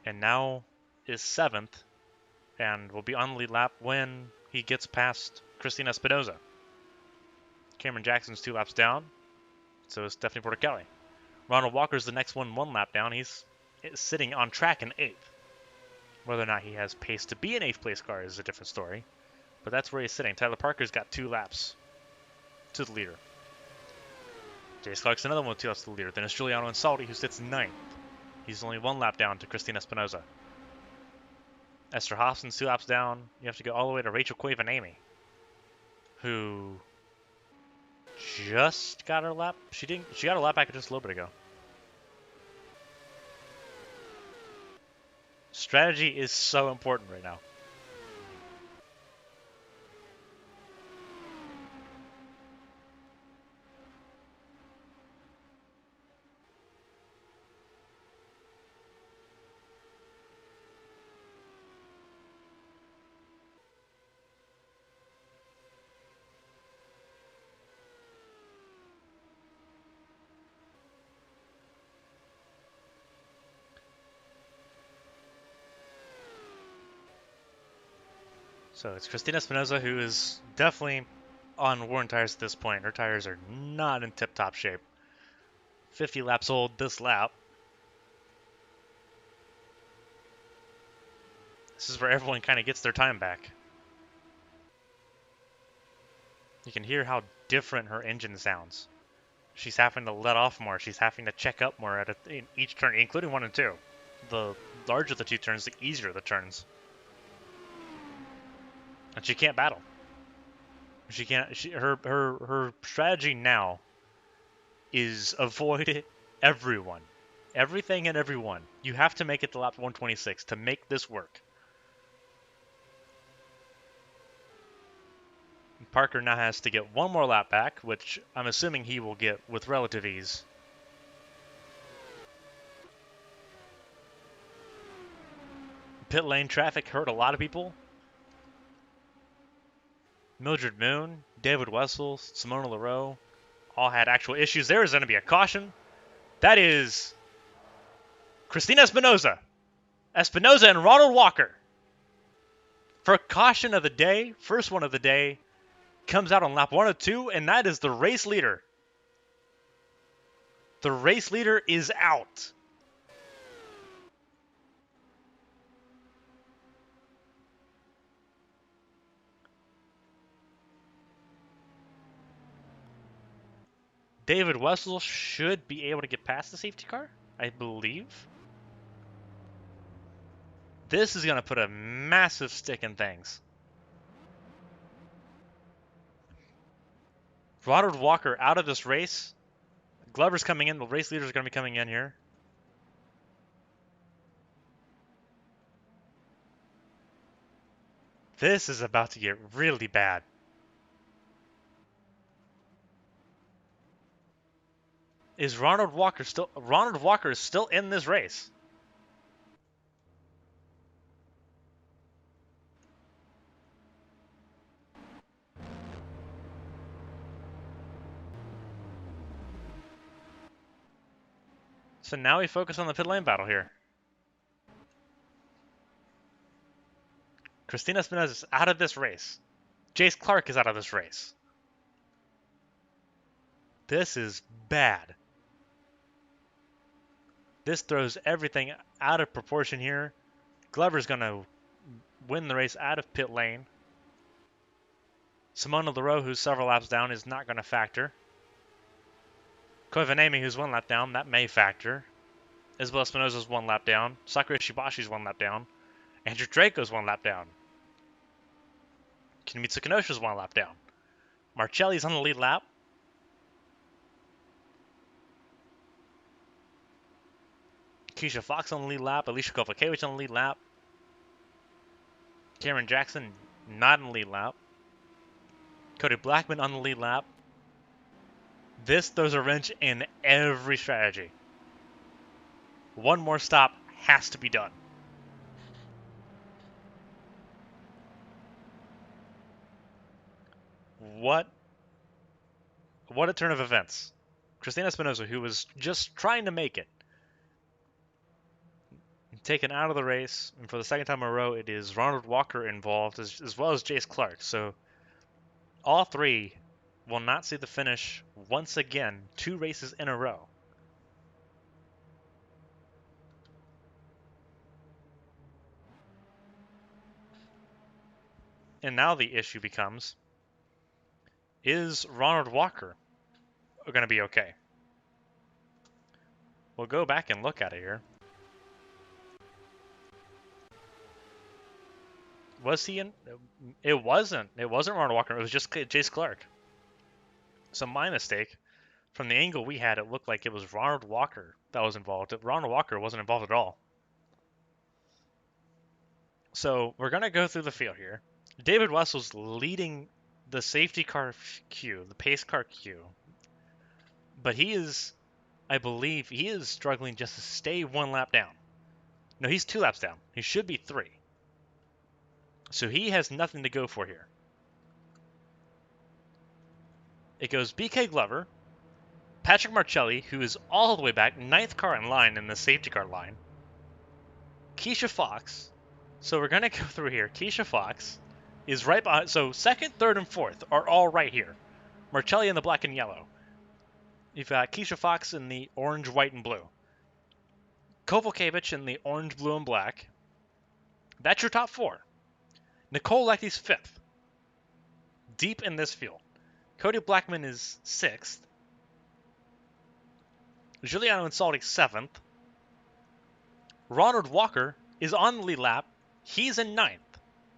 Speaker 1: And now is 7th and will be on the lead lap when he gets past Christina Espinoza. Cameron Jackson's 2 laps down, so is Stephanie Porter-Kelly. Ronald Walker's the next one lap down. He's sitting on track in 8th. Whether or not he has pace to be an 8th place car is a different story, but that's where he's sitting. Tyler Parker's got 2 laps to the leader. Jace Clark's another one with 2 laps to the leader. Then it's Giuliano Insaldi, who sits 9th. He's only 1 lap down to Christina Espinoza. Esther Hobson's 2 laps down. You have to go all the way to Rachel Cuevanami, who just got her lap. She got her lap back just a little bit ago. Strategy is so important right now. So it's Christina Espinoza, who is definitely on worn tires at this point. Her tires are not in tip-top shape. 50 laps old this lap. This is where everyone kind of gets their time back. You can hear how different her engine sounds. She's having to let off more. She's having to check up more in each turn, including 1 and 2. The larger the 2 turns, the easier the turns. And she can't battle. She can't. Her strategy now is avoid everyone, everything and everyone. You have to make it to lap 126 to make this work. Parker now has to get 1 more lap back, which I'm assuming he will get with relative ease. Pit lane traffic hurt a lot of people. Mildred Moon, David Wessel, Simona Leroux all had actual issues. There is going to be a caution. That is Christina Espinoza. Espinoza and Ronald Walker. For caution of the day, first one of the day, comes out on lap 102, and that is the race leader. The race leader is out. David Wessel should be able to get past the safety car, I believe. This is going to put a massive stick in things. Ronald Walker out of this race. Glover's coming in. The race leaders are going to be coming in here. This is about to get really bad. Is Ronald Walker still... Ronald Walker is still in this race. So now we focus on the pit lane battle here. Christina Espinoza is out of this race. Jace Clark is out of this race. This is bad. This throws everything out of proportion here. Glover's going to win the race out of pit lane. Simona Leroux, who's several laps down, is not going to factor. Koivanami, who's 1 lap down, that may factor. Isabel Espinoza's 1 lap down. Sakura Shibashi's 1 lap down. Andrew Draco's 1 lap down. Kimitsu Kenosha's 1 lap down. Marcelli's on the lead lap. Keisha Fox on the lead lap. Alicia Kovalkiewicz on the lead lap. Cameron Jackson not on the lead lap. Cody Blackman on the lead lap. This throws a wrench in every strategy. 1 more stop has to be done. What a turn of events. Christina Espinosa, who was just trying to make it, taken out of the race, and for the second time in a row, it is Ronald Walker involved, as well as Jace Clark. So all three will not see the finish once again, 2 races in a row. And now the issue becomes, is Ronald Walker going to be okay? We'll go back and look at it here. Was he in? It wasn't. It wasn't Ronald Walker. It was just Jace Clark. So my mistake. From the angle we had, it looked like it was Ronald Walker that was involved. Ronald Walker wasn't involved at all. So we're going to go through the field here. David Wessel's leading the safety car queue, the pace car queue. But he is, I believe, he is struggling just to stay 1 lap down. No, he's 2 laps down. He should be 3. So he has nothing to go for here. It goes BK Glover, Patrick Marcelli, who is all the way back, 9th car in line in the safety car line, Keisha Fox. So we're going to go through here. Keisha Fox is right behind. So 2nd, 3rd, and 4th are all right here. Marcelli in the black and yellow. You've got Keisha Fox in the orange, white, and blue. Kovalkiewicz in the orange, blue, and black. That's your top 4. Nicole Lecky's 5th. Deep in this field. Cody Blackman is 6th. Giuliano Insaldi 7th. Ronald Walker is on the lead lap. He's in 9th.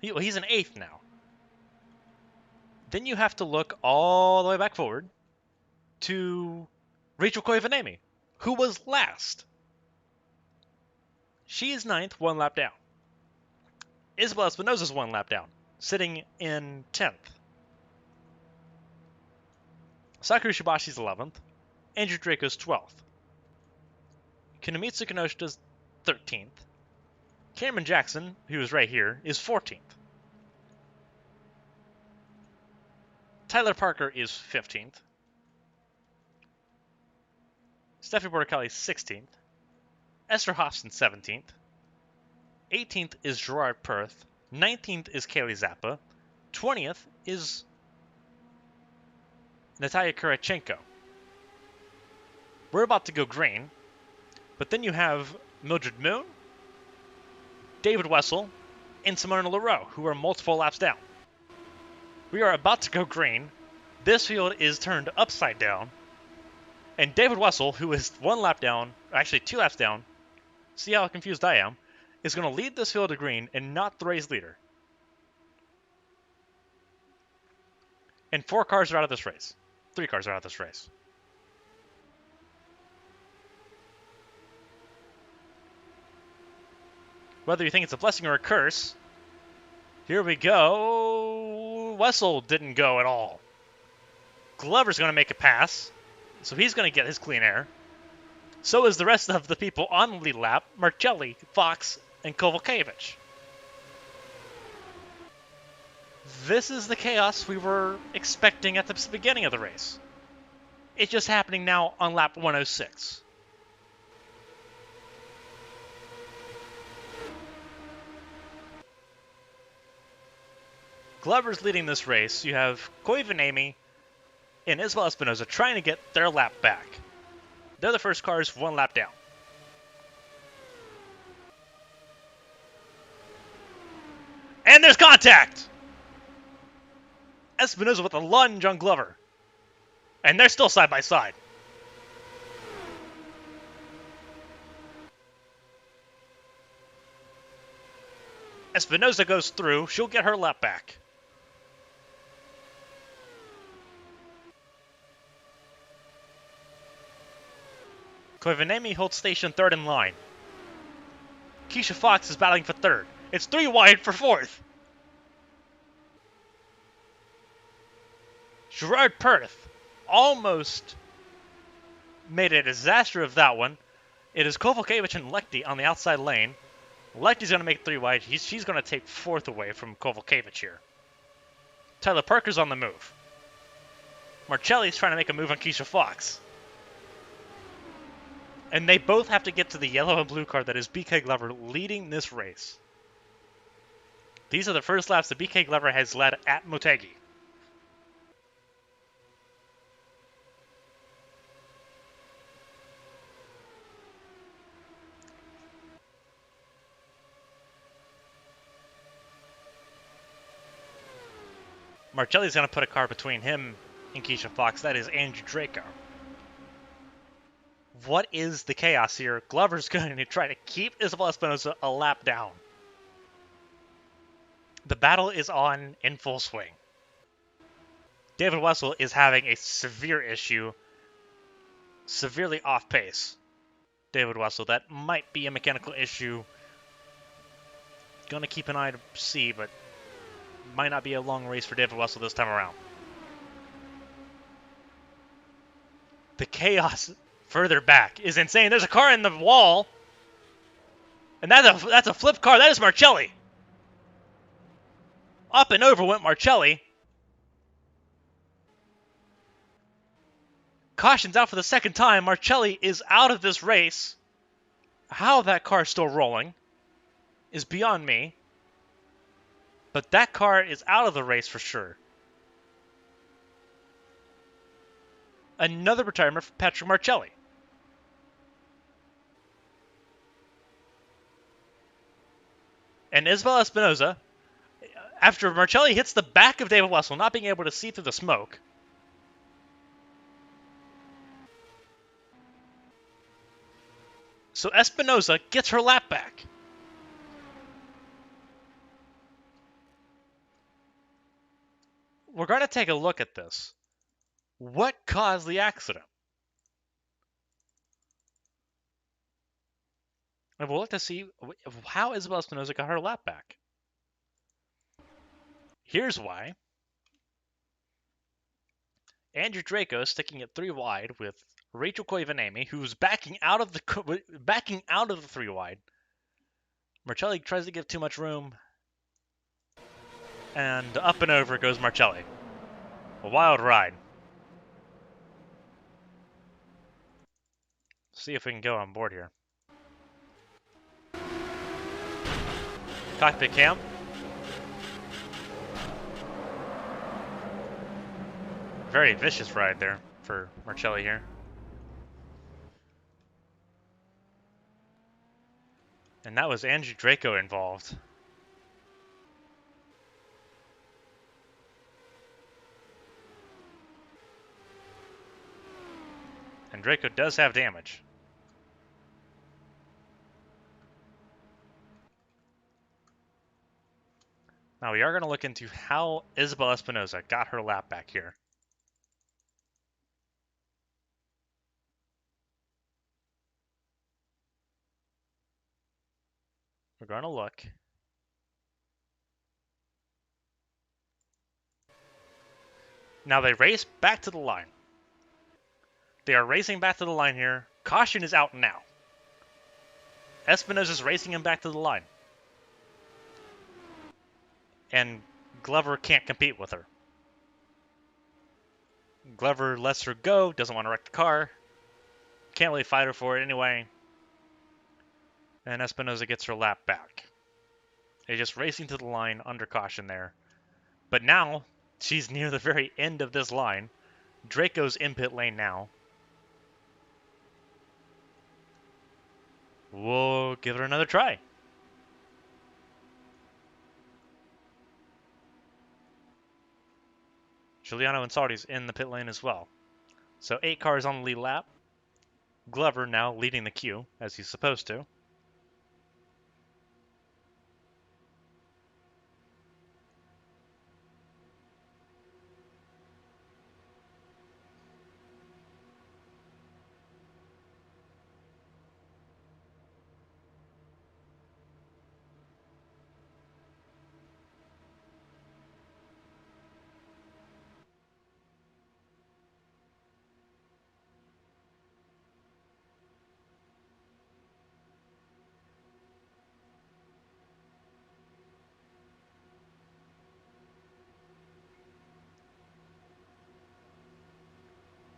Speaker 1: He's in 8th now. Then you have to look all the way back forward to Rachel Koivanemi, who was last. She is 9th, 1 lap down. Isabel Espinosa's 1 lap down, sitting in 10th. Sakura Shibashi's 11th. Andrew Draco's 12th. Kinomitsu Kinoshita's 13th. Cameron Jackson, who is right here, is 14th. Tyler Parker is 15th. Stephanie Bortocali 16th. Esther Hobson 17th. 18th is Gerard Perth. 19th is Kaylee Zappa. 20th is Natalia Kurachenko. We're about to go green, but then you have Mildred Moon, David Wessel, and Simona Leroux, who are multiple laps down. We are about to go green. This field is turned upside down, and David Wessel, who is 1 lap down, actually 2 laps down, see how confused I am, is going to lead this field to green and not the race leader. And 4 cars are out of this race. 3 cars are out of this race. Whether you think it's a blessing or a curse, here we go. Wessel didn't go at all. Glover's going to make a pass, so he's going to get his clean air. So is the rest of the people on the lead lap, Marcelli, Fox, and Kovalkiewicz. This is the chaos we were expecting at the beginning of the race. It's just happening now on lap 106. Glover's leading this race. You have Koivanemi and Isabel Espinosa trying to get their lap back. They're the first cars 1 lap down. And there's contact! Espinosa with a lunge on Glover. And they're still side by side. Espinosa goes through. She'll get her lap back. Koivanemi holds station 3rd in line. Keisha Fox is battling for 3rd. It's 3 wide for 4th. Gerard Perth almost made a disaster of that one. It is Kovalkiewicz and Lechty on the outside lane. Lechty's going to make 3 wide. She's going to take 4th away from Kovalkiewicz here. Tyler Parker's on the move. Marcelli's trying to make a move on Keisha Fox. And they both have to get to the yellow and blue car that is BK Glover leading this race. These are the first laps that BK Glover has led at Motegi. Marcelli's going to put a car between him and Keisha Fox. That is Andrew Draco. What is the chaos here? Glover's going to try to keep Isabel Espinosa a lap down. The battle is on in full swing. David Wessel is having a severe issue, severely off pace. David Wessel, that might be a mechanical issue. Gonna keep an eye to see, but might not be a long race for David Wessel this time around. The chaos further back is insane. There's a car in the wall, and that's a flip car. That is Marcelli. Up and over went Marcelli. Caution's out for the second time. Marcelli is out of this race. How that car's still rolling is beyond me. But that car is out of the race for sure. Another retirement for Patrick Marcelli. And Isabel Espinosa, after Marcelli hits the back of David Wessel, not being able to see through the smoke, so Espinosa gets her lap back. We're going to take a look at this. What caused the accident? And we'll look to see how Isabel Espinosa got her lap back. Here's why. Andrew Draco sticking it 3 wide with Rachel Koivanami, who's backing out of the 3 wide. Marcelli tries to give too much room, and up and over goes Marcelli. A wild ride. See if we can go on board here. Cockpit cam. Very vicious ride there for Marcelli here. And that was Andrew Draco involved. And Draco does have damage. Now we are going to look into how Isabel Espinosa got her lap back here. We're going to look. Now they race back to the line. They are racing back to the line here. Caution is out now. Espinosa's racing him back to the line. And Glover can't compete with her. Glover lets her go, doesn't want to wreck the car. Can't really fight her for it anyway. And Espinosa gets her lap back. They're just racing to the line under caution there. But now, she's near the very end of this line. Draco's in pit lane now. We'll give her another try. Giuliano and Saudi's in the pit lane as well. So 8 cars on the lead lap. Glover now leading the queue, as he's supposed to.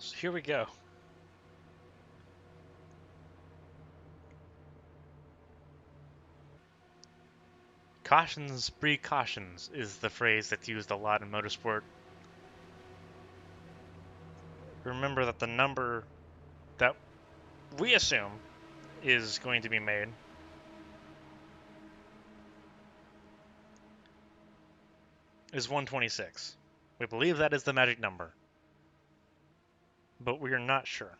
Speaker 1: So here we go. Cautions breed cautions is the phrase that's used a lot in motorsport. Remember that the number that we assume is going to be made is 126. We believe that is the magic number, but we are not sure.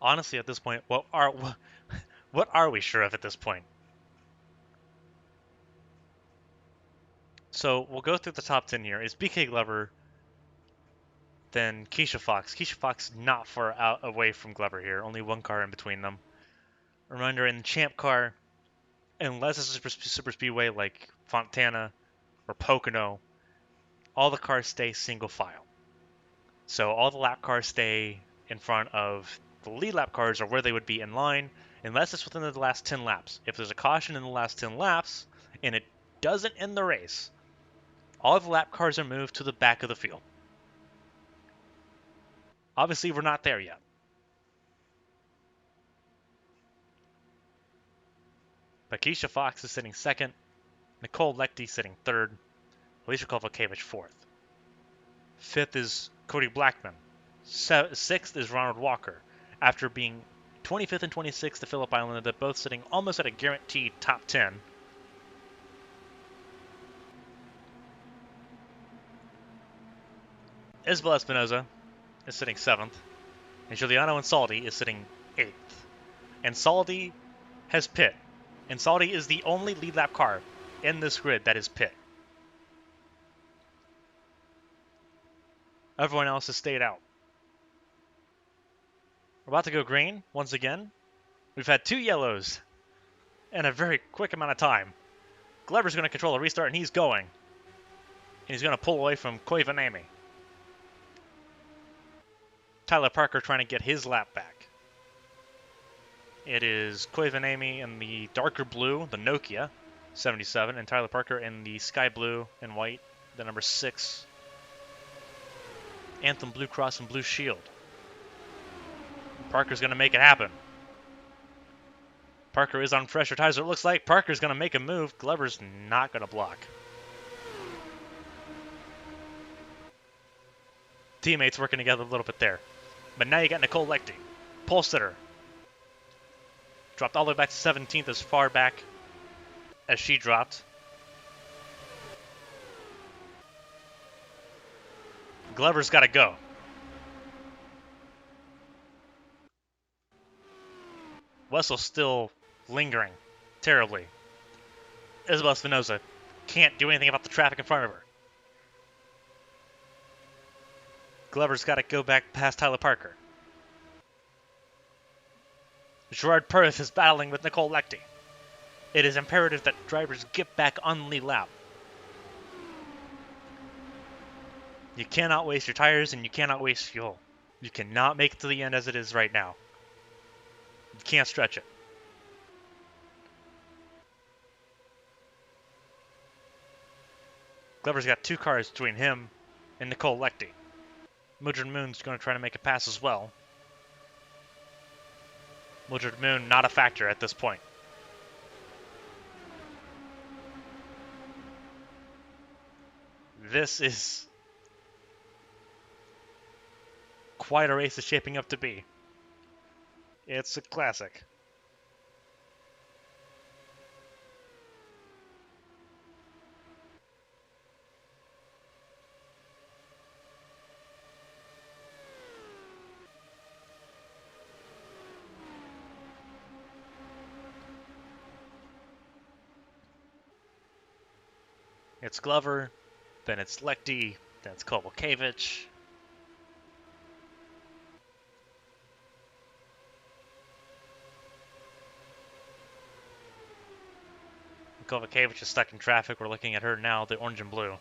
Speaker 1: Honestly, at this point, what are we sure of at this point? So we'll go through the top 10 here. Is BK Glover, then Keisha Fox. Keisha Fox not far out away from Glover here, only one car in between them. Reminder, in the Champ car, unless it's a super speedway like Fontana or Pocono, all the cars stay single file. So all the lap cars stay in front of the lead lap cars, or where they would be in line, unless it's within the last 10 laps. If there's a caution in the last 10 laps and it doesn't end the race, all of the lap cars are moved to the back of the field. Obviously, we're not there yet. But Keisha Fox is sitting second, Nicole Lechty sitting third, Alicia Kovalkiewicz fourth. Fifth is Cody Blackman. Sixth is Ronald Walker, after being 25th and 26th to Phillip Island. They're both sitting almost at a guaranteed top 10. Isabel Espinoza is sitting 7th, and Giuliano Ansaldi is sitting 8th. And Saldi has pit, and Saldi is the only lead lap car in this grid that is pit. Everyone else has stayed out. We're about to go green once again. We've had 2 yellows in a very quick amount of time. Glover's going to control a restart, and he's going. And he's going to pull away from Koivanami. Tyler Parker trying to get his lap back. It is Koivanami in the darker blue, the Nokia 77, and Tyler Parker in the sky blue and white, the number 6. Anthem Blue Cross and Blue Shield. Parker's going to make it happen. Parker is on fresher tires. It looks like Parker's going to make a move. Glover's not going to block. Teammates working together a little bit there. But now you got Nicole Lechty, pole sitter. Dropped all the way back to 17th, as far back as she dropped. Glover's got to go. Wessel's still lingering terribly. Isabel Espinoza can't do anything about the traffic in front of her. Glover's got to go back past Tyler Parker. Gerard Perth is battling with Nicole Lechty. It is imperative that drivers get back on the lead lap. You cannot waste your tires, and you cannot waste fuel. You cannot make it to the end as it is right now. You can't stretch it. Glover's got 2 cars between him and Nicole Lechty. Mildred Moon's going to try to make a pass as well. Mildred Moon not a factor at this point. This is quite a race it's shaping up to be. It's a classic. It's Glover, then it's Lechty, then it's Kovalkiewicz. Kovalkiewicz is stuck in traffic. We're looking at her now, the orange and blue.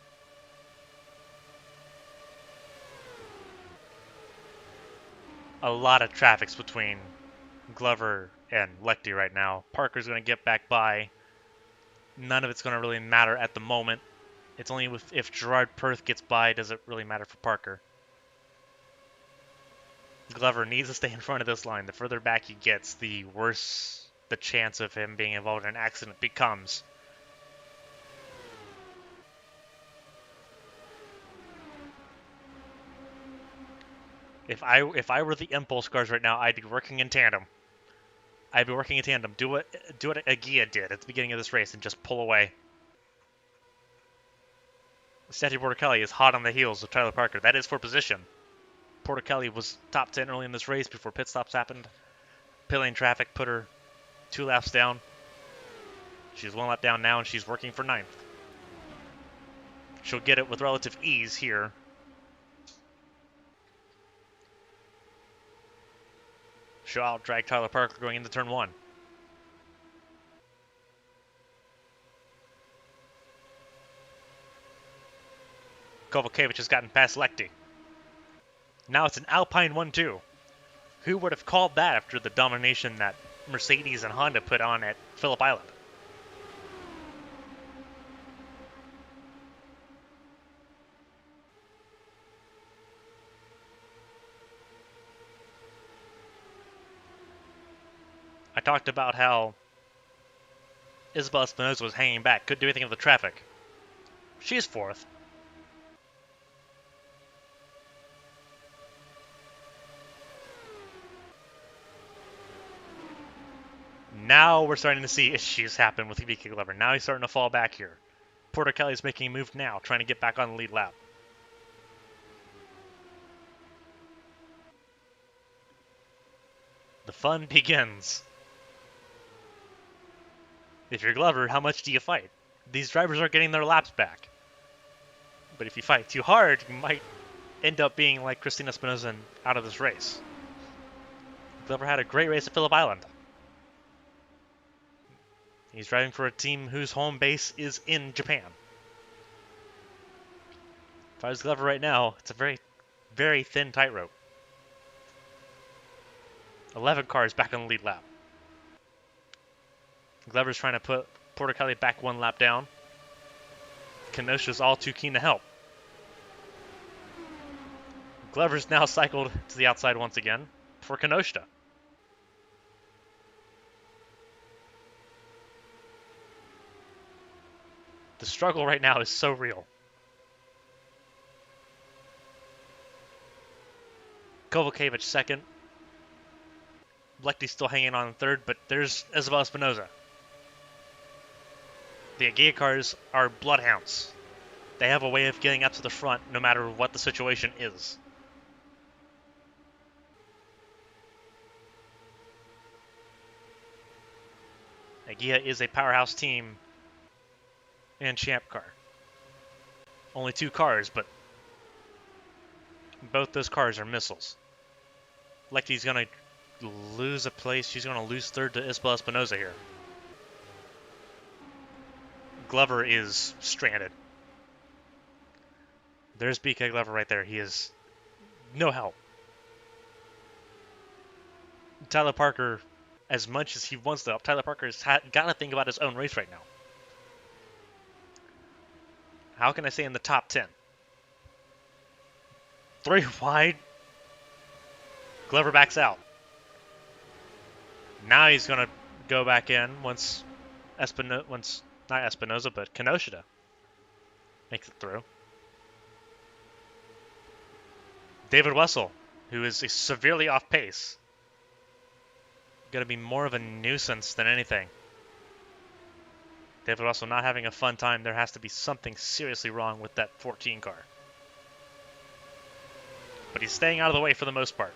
Speaker 1: A lot of traffic's between Glover and Lechty right now. Parker's going to get back by. None of it's going to really matter at the moment. It's only if Gerard Perth gets by does it really matter for Parker. Glover needs to stay in front of this line. The further back he gets, the worse the chance of him being involved in an accident becomes. If I were the impulse cars right now, I'd be working in tandem. I'd be working in tandem. Do what Agia did at the beginning of this race and just pull away. Sergio Portichelli is hot on the heels of Tyler Parker. That is for position. Portichelli was top 10 early in this race before pit stops happened. Pit lane traffic put her 2 laps down. She's 1 lap down now, and she's working for 9th. She'll get it with relative ease here. She'll out-drag Tyler Parker going into turn 1. Kovacevic has gotten past Lechty. Now it's an Alpine 1-2. Who would have called that after the domination that Mercedes and Honda put on at Phillip Island? I talked about how Isabel Espinosa was hanging back, couldn't do anything with the traffic. She's 4th. Now we're starting to see issues happen with VK Glover. Now he's starting to fall back here. Portichelli's making a move now, trying to get back on the lead lap. The fun begins. If you're Glover, how much do you fight? These drivers are getting their laps back. But if you fight too hard, you might end up being like Christina Espinosa and out of this race. Glover had a great race at Phillip Island. He's driving for a team whose home base is in Japan. If I was Glover right now, it's a very, very thin tightrope. 11 cars back on the lead lap. Glover's trying to put Portichelli back 1 lap down. Kenosha's all too keen to help. Glover's now cycled to the outside once again for Kenosha. The struggle right now is so real. Kovacevic 2nd. Lechty's still hanging on 3rd, but there's Isabel Espinosa. The Agia cars are bloodhounds. They have a way of getting up to the front no matter what the situation is. Agia is a powerhouse team and champ car. Only 2 cars, but both those cars are missiles. Lechty's going to lose a place. She's going to lose 3rd to Isabel Espinosa here. Glover is stranded. There's BK Glover right there. He is no help. Tyler Parker, as much as he wants to help, Tyler Parker's got to think about his own race right now. How can I say in the top 10? 3 wide. Glover backs out. Now he's going to go back in once not Espinosa, but Kenosha makes it through. David Wessel, who is severely off pace. Going to be more of a nuisance than anything. David Wessel not having a fun time. There has to be something seriously wrong with that 14 car. But he's staying out of the way for the most part.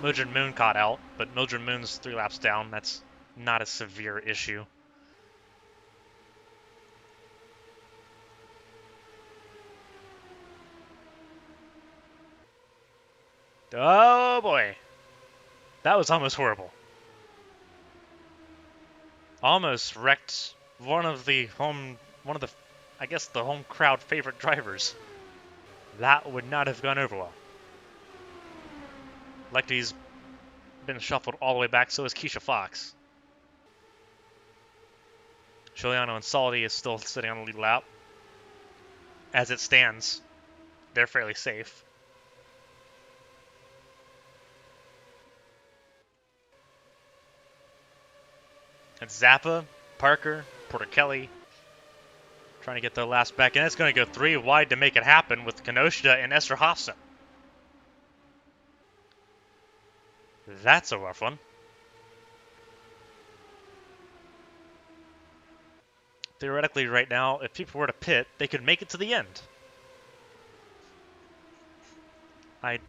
Speaker 1: Mildred Moon caught out, but Mildred Moon's 3 laps down. That's not a severe issue. Oh boy. That was almost horrible. Almost wrecked one of the I guess the home crowd favorite drivers. That would not have gone over well. Lechty's been shuffled all the way back, so is Keisha Fox. Giuliano and Saldi is still sitting on the lead lap. As it stands, they're fairly safe. It's Zappa, Parker, Porter-Kelly trying to get their last back, and it's going to go 3 wide to make it happen with Kenoshita and Esther Hofson. That's a rough one. Theoretically, right now, if people were to pit, they could make it to the end. I'd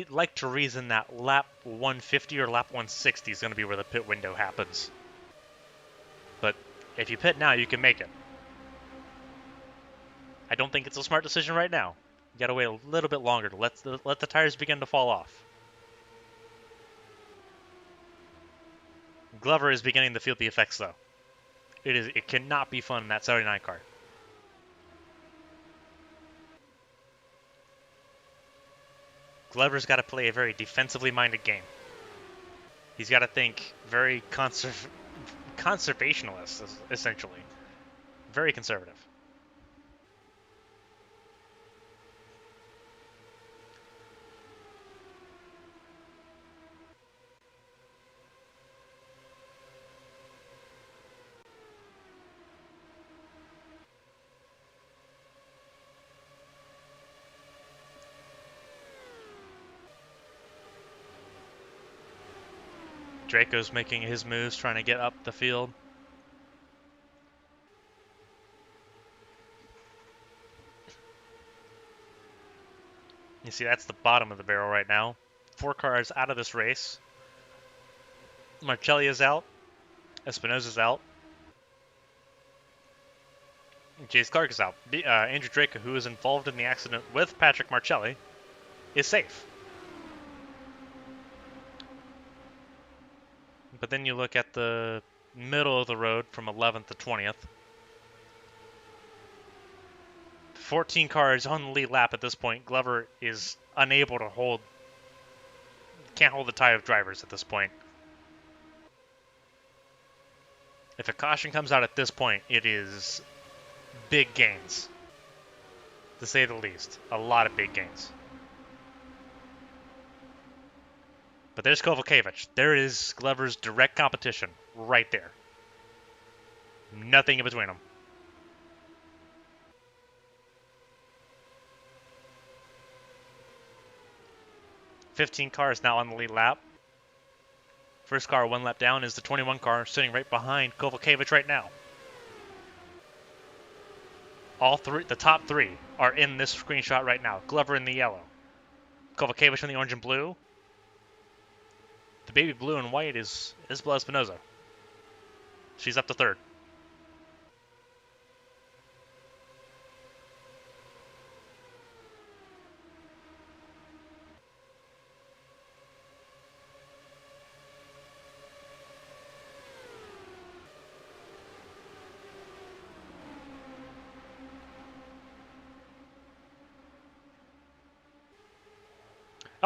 Speaker 1: like to reason that lap 150 or lap 160 is going to be where the pit window happens. But if you pit now, you can make it. I don't think it's a smart decision right now. You got to wait a little bit longer to let the tires begin to fall off. Glover is beginning to feel the effects, though. It cannot be fun in that 79 car. Glover's got to play a very defensively minded game. He's got to think very conservationalist, essentially. Very conservative. Draco's making his moves, trying to get up the field. You see, that's the bottom of the barrel right now. 4 cars out of this race. Marcelli is out. Espinosa's out. Jace Clark is out. Andrew Draco, who was involved in the accident with Patrick Marcelli, is safe. But then you look at the middle of the road from 11th to 20th. 14 cars on the lead lap at this point. Glover is unable to can't hold the tie of drivers at this point. If a caution comes out at this point, it is big gains, to say the least. A lot of big gains. But there's Kovalkiewicz. There is Glover's direct competition right there. Nothing in between them. .15 cars now on the lead lap. First car 1 lap down is the 21 car sitting right behind Kovalkiewicz right now. The top 3 are in this screenshot right now. Glover in the yellow. Kovalkiewicz in the orange and blue. The baby blue and white is Isabella Espinosa. She's up to 3rd.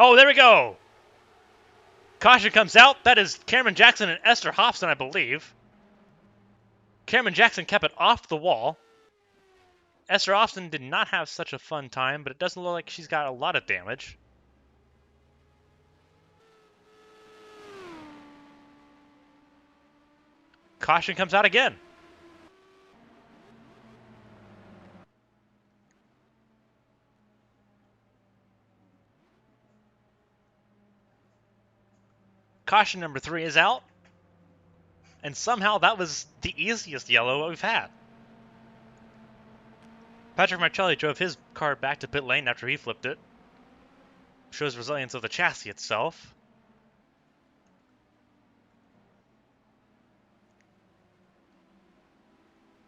Speaker 1: Oh, there we go! Caution comes out. That is Cameron Jackson and Esther Hofson, I believe. Cameron Jackson kept it off the wall. Esther Hofson did not have such a fun time, but it doesn't look like she's got a lot of damage. Caution comes out again. Caution number 3 is out. And somehow that was the easiest yellow we've had. Patrick Marcelli drove his car back to pit lane after he flipped it. Shows resilience of the chassis itself.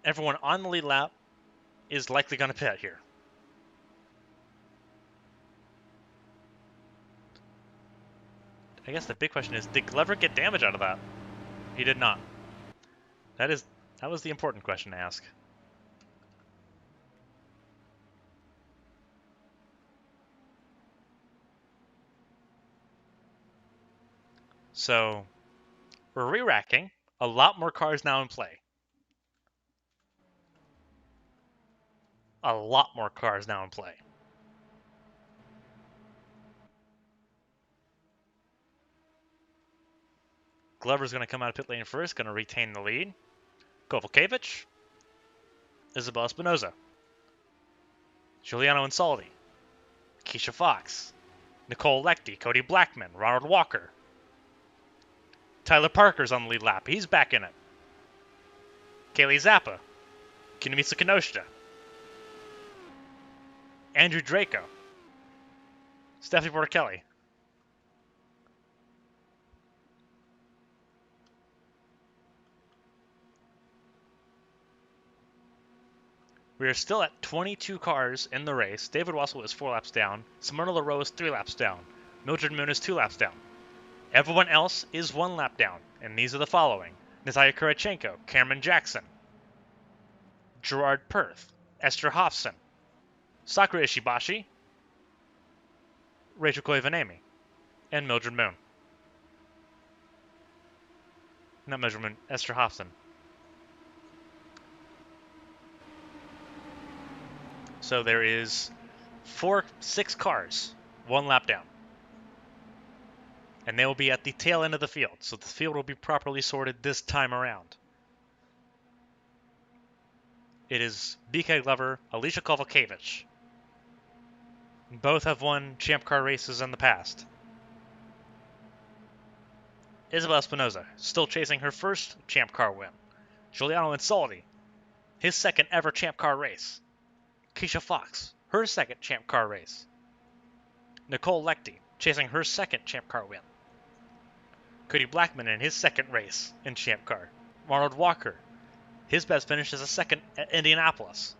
Speaker 1: Everyone on the lead lap is likely going to pit here. I guess the big question is, did Glover get damage out of that? He did not. That was the important question to ask. So, we're re-racking. A lot more cars now in play. A lot more cars now in play. Glover's going to come out of pit lane first, going to retain the lead. Kovalkiewicz, Isabel Espinoza, Giuliano Insoldi, Keisha Fox, Nicole Lechty, Cody Blackman, Ronald Walker. Tyler Parker's on the lead lap. He's back in it. Kaylee Zappa, Kinemisa Kinoshita, Andrew Draco, Stephanie Porter Kelly. We are still at 22 cars in the race. David Wassel is 4 laps down. Simona LaRoe is 3 laps down. Mildred Moon is 2 laps down. Everyone else is 1 lap down, and these are the following: Natalia Kurachenko, Cameron Jackson, Gerard Perth, Esther Hofson, Sakura Ishibashi, Rachel Koivanemi, and Mildred Moon. Not Mildred Moon, Esther Hofson. So there is 6 cars, 1 lap down. And they will be at the tail end of the field, so the field will be properly sorted this time around. It is BK Glover, Alicia Kovalkiewicz. Both have won Champ Car races in the past. Isabel Espinoza, still chasing her first Champ Car win. Giuliano Insoldi, his second ever Champ Car race. Keisha Fox, her second Champ Car race. Nicole Lechty, chasing her second Champ Car win. Cody Blackman in his second race in Champ Car. Ronald Walker, his best finish is a second at Indianapolis.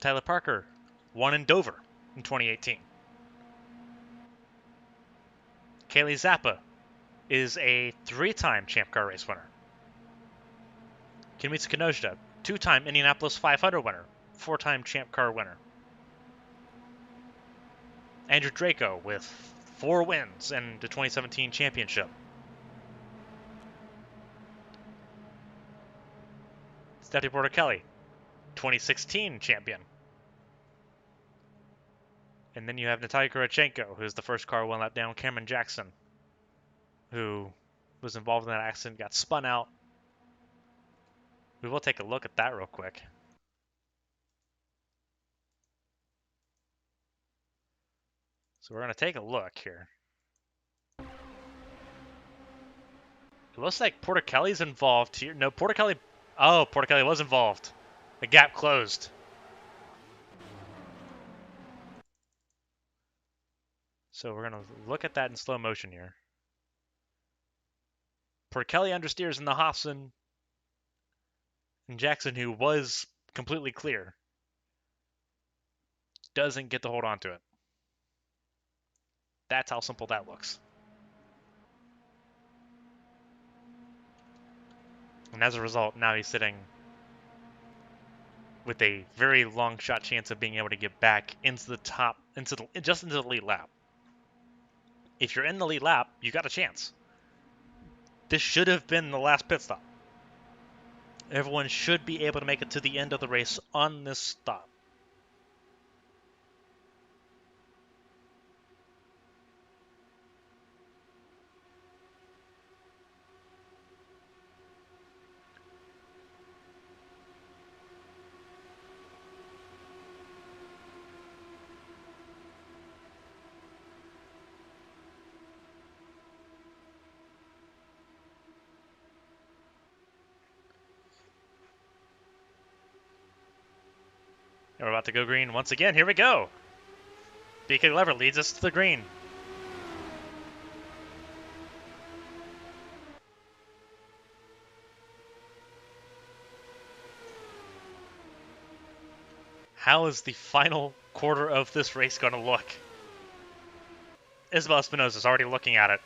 Speaker 1: Tyler Parker won in Dover in 2018. Kaylee Zappa is a 3-time Champ Car race winner. Kinemisa Kinoshita, 2-time Indianapolis 500 winner, 4-time Champ Car winner. Andrew Draco with 4 wins in the 2017 championship. Stephanie Porter Kelly, 2016 champion. And then you have Natalia Kurachenko, who's the first car 1 lap down. Cameron Jackson, who was involved in that accident, got spun out. We will take a look at that real quick. So we're going to take a look here. It looks like Porter Kelly's involved here. No, Porter Kelly... Oh, Porter Kelly was involved. The gap closed. So we're going to look at that in slow motion here. Porter Kelly understeers in the Hofson. And Jackson, who was completely clear, doesn't get to hold on to it. That's how simple that looks. And as a result, now he's sitting with a very long shot chance of being able to get back into the top, just into the lead lap. If you're in the lead lap, you got a chance. This should have been the last pit stop. Everyone should be able to make it to the end of the race on this stop. And we're about to go green once again. Here we go. BK Glover leads us to the green. How is the final quarter of this race going to look? Isabel Espinoza is already looking at it.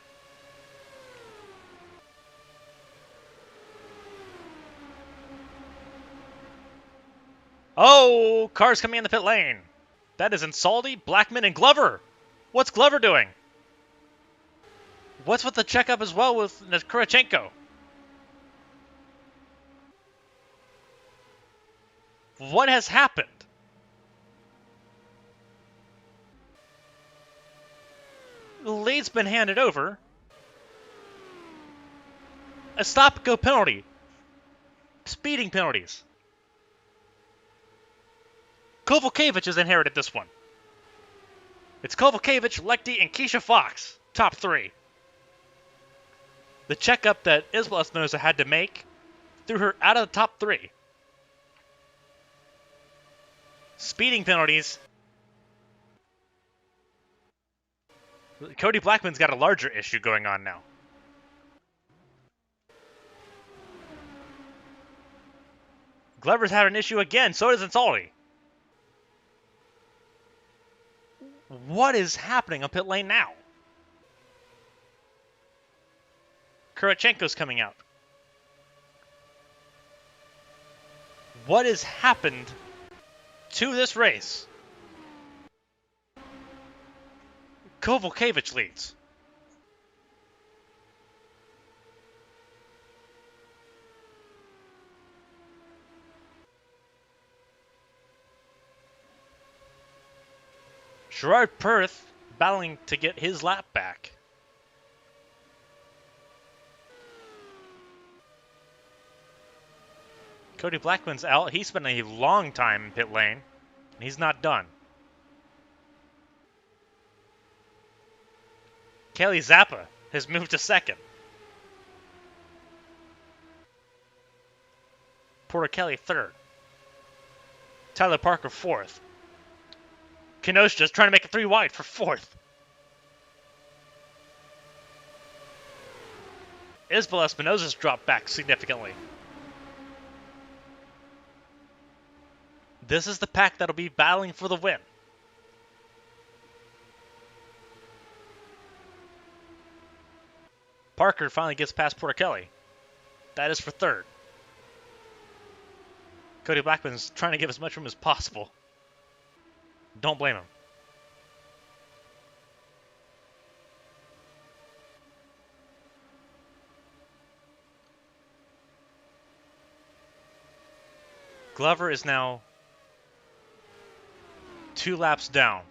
Speaker 1: Oh, cars coming in the pit lane. That is Insoldi, Blackman, and Glover. What's Glover doing? What's with the checkup as well with Kurachenko? What has happened? The lead's been handed over. A stop-go penalty. Speeding penalties. Kovalkiewicz has inherited this one. It's Kovalkiewicz, Lekti, and Keisha Fox. Top three. The checkup that Isabel Espinosa had to make threw her out of the top three. Speeding penalties. Cody Blackman's got a larger issue going on now. Glover's had an issue again, so does Insaldi. What is happening on pit lane now? Kurachenko's coming out. What has happened to this race? Kovalkiewicz leads. Gerard Perth battling to get his lap back. Cody Blackman's out. He spent a long time in pit lane, and he's not done. Kelly Zappa has moved to second. Porter Kelly third. Tyler Parker fourth. Kenosha's trying to make it 3 wide for fourth. Isabel Espinosa's dropped back significantly. This is the pack that'll be battling for the win. Parker finally gets past Porter Kelly. That is for third. Cody Blackman's trying to give as much room as possible. Don't blame him. Glover is now 2 laps down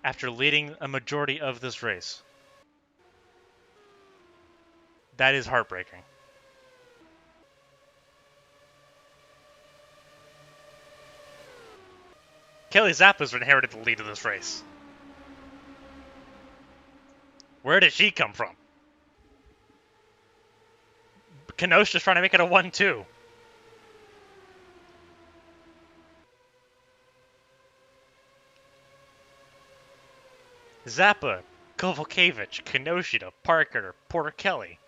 Speaker 1: after leading a majority of this race. That is heartbreaking. Kelly Zappa's inherited the lead of this race. Where did she come from? Kenosha's trying to make it a 1-2. Zappa, Kovalkiewicz, Kenosha, Parker, Porter Kelly.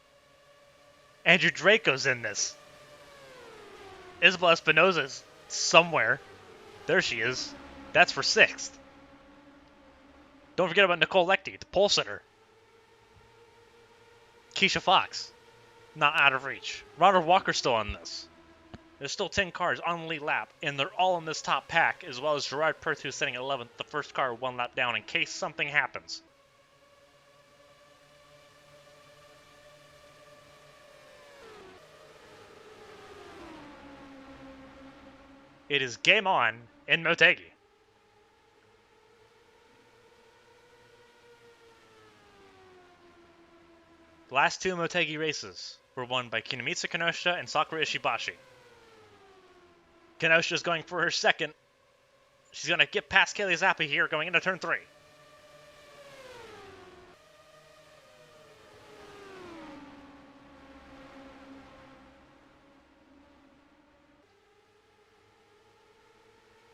Speaker 1: Andrew Draco's in this. Isabel Espinosa's somewhere. There she is. That's for 6th. Don't forget about Nicole Lekti, the pole sitter. Keisha Fox, not out of reach. Ronald Walker's still on this. There's still 10 cars on the lead lap, and they're all in this top pack, as well as Gerard Perth, who's sitting at 11th, the first car 1 lap down in case something happens. It is game on in Motegi. The last 2 Motegi races were won by Kinemitsu Kenosha and Sakura Ishibashi. Kenosha's going for her second. She's going to get past Kelly Zappa here going into turn 3.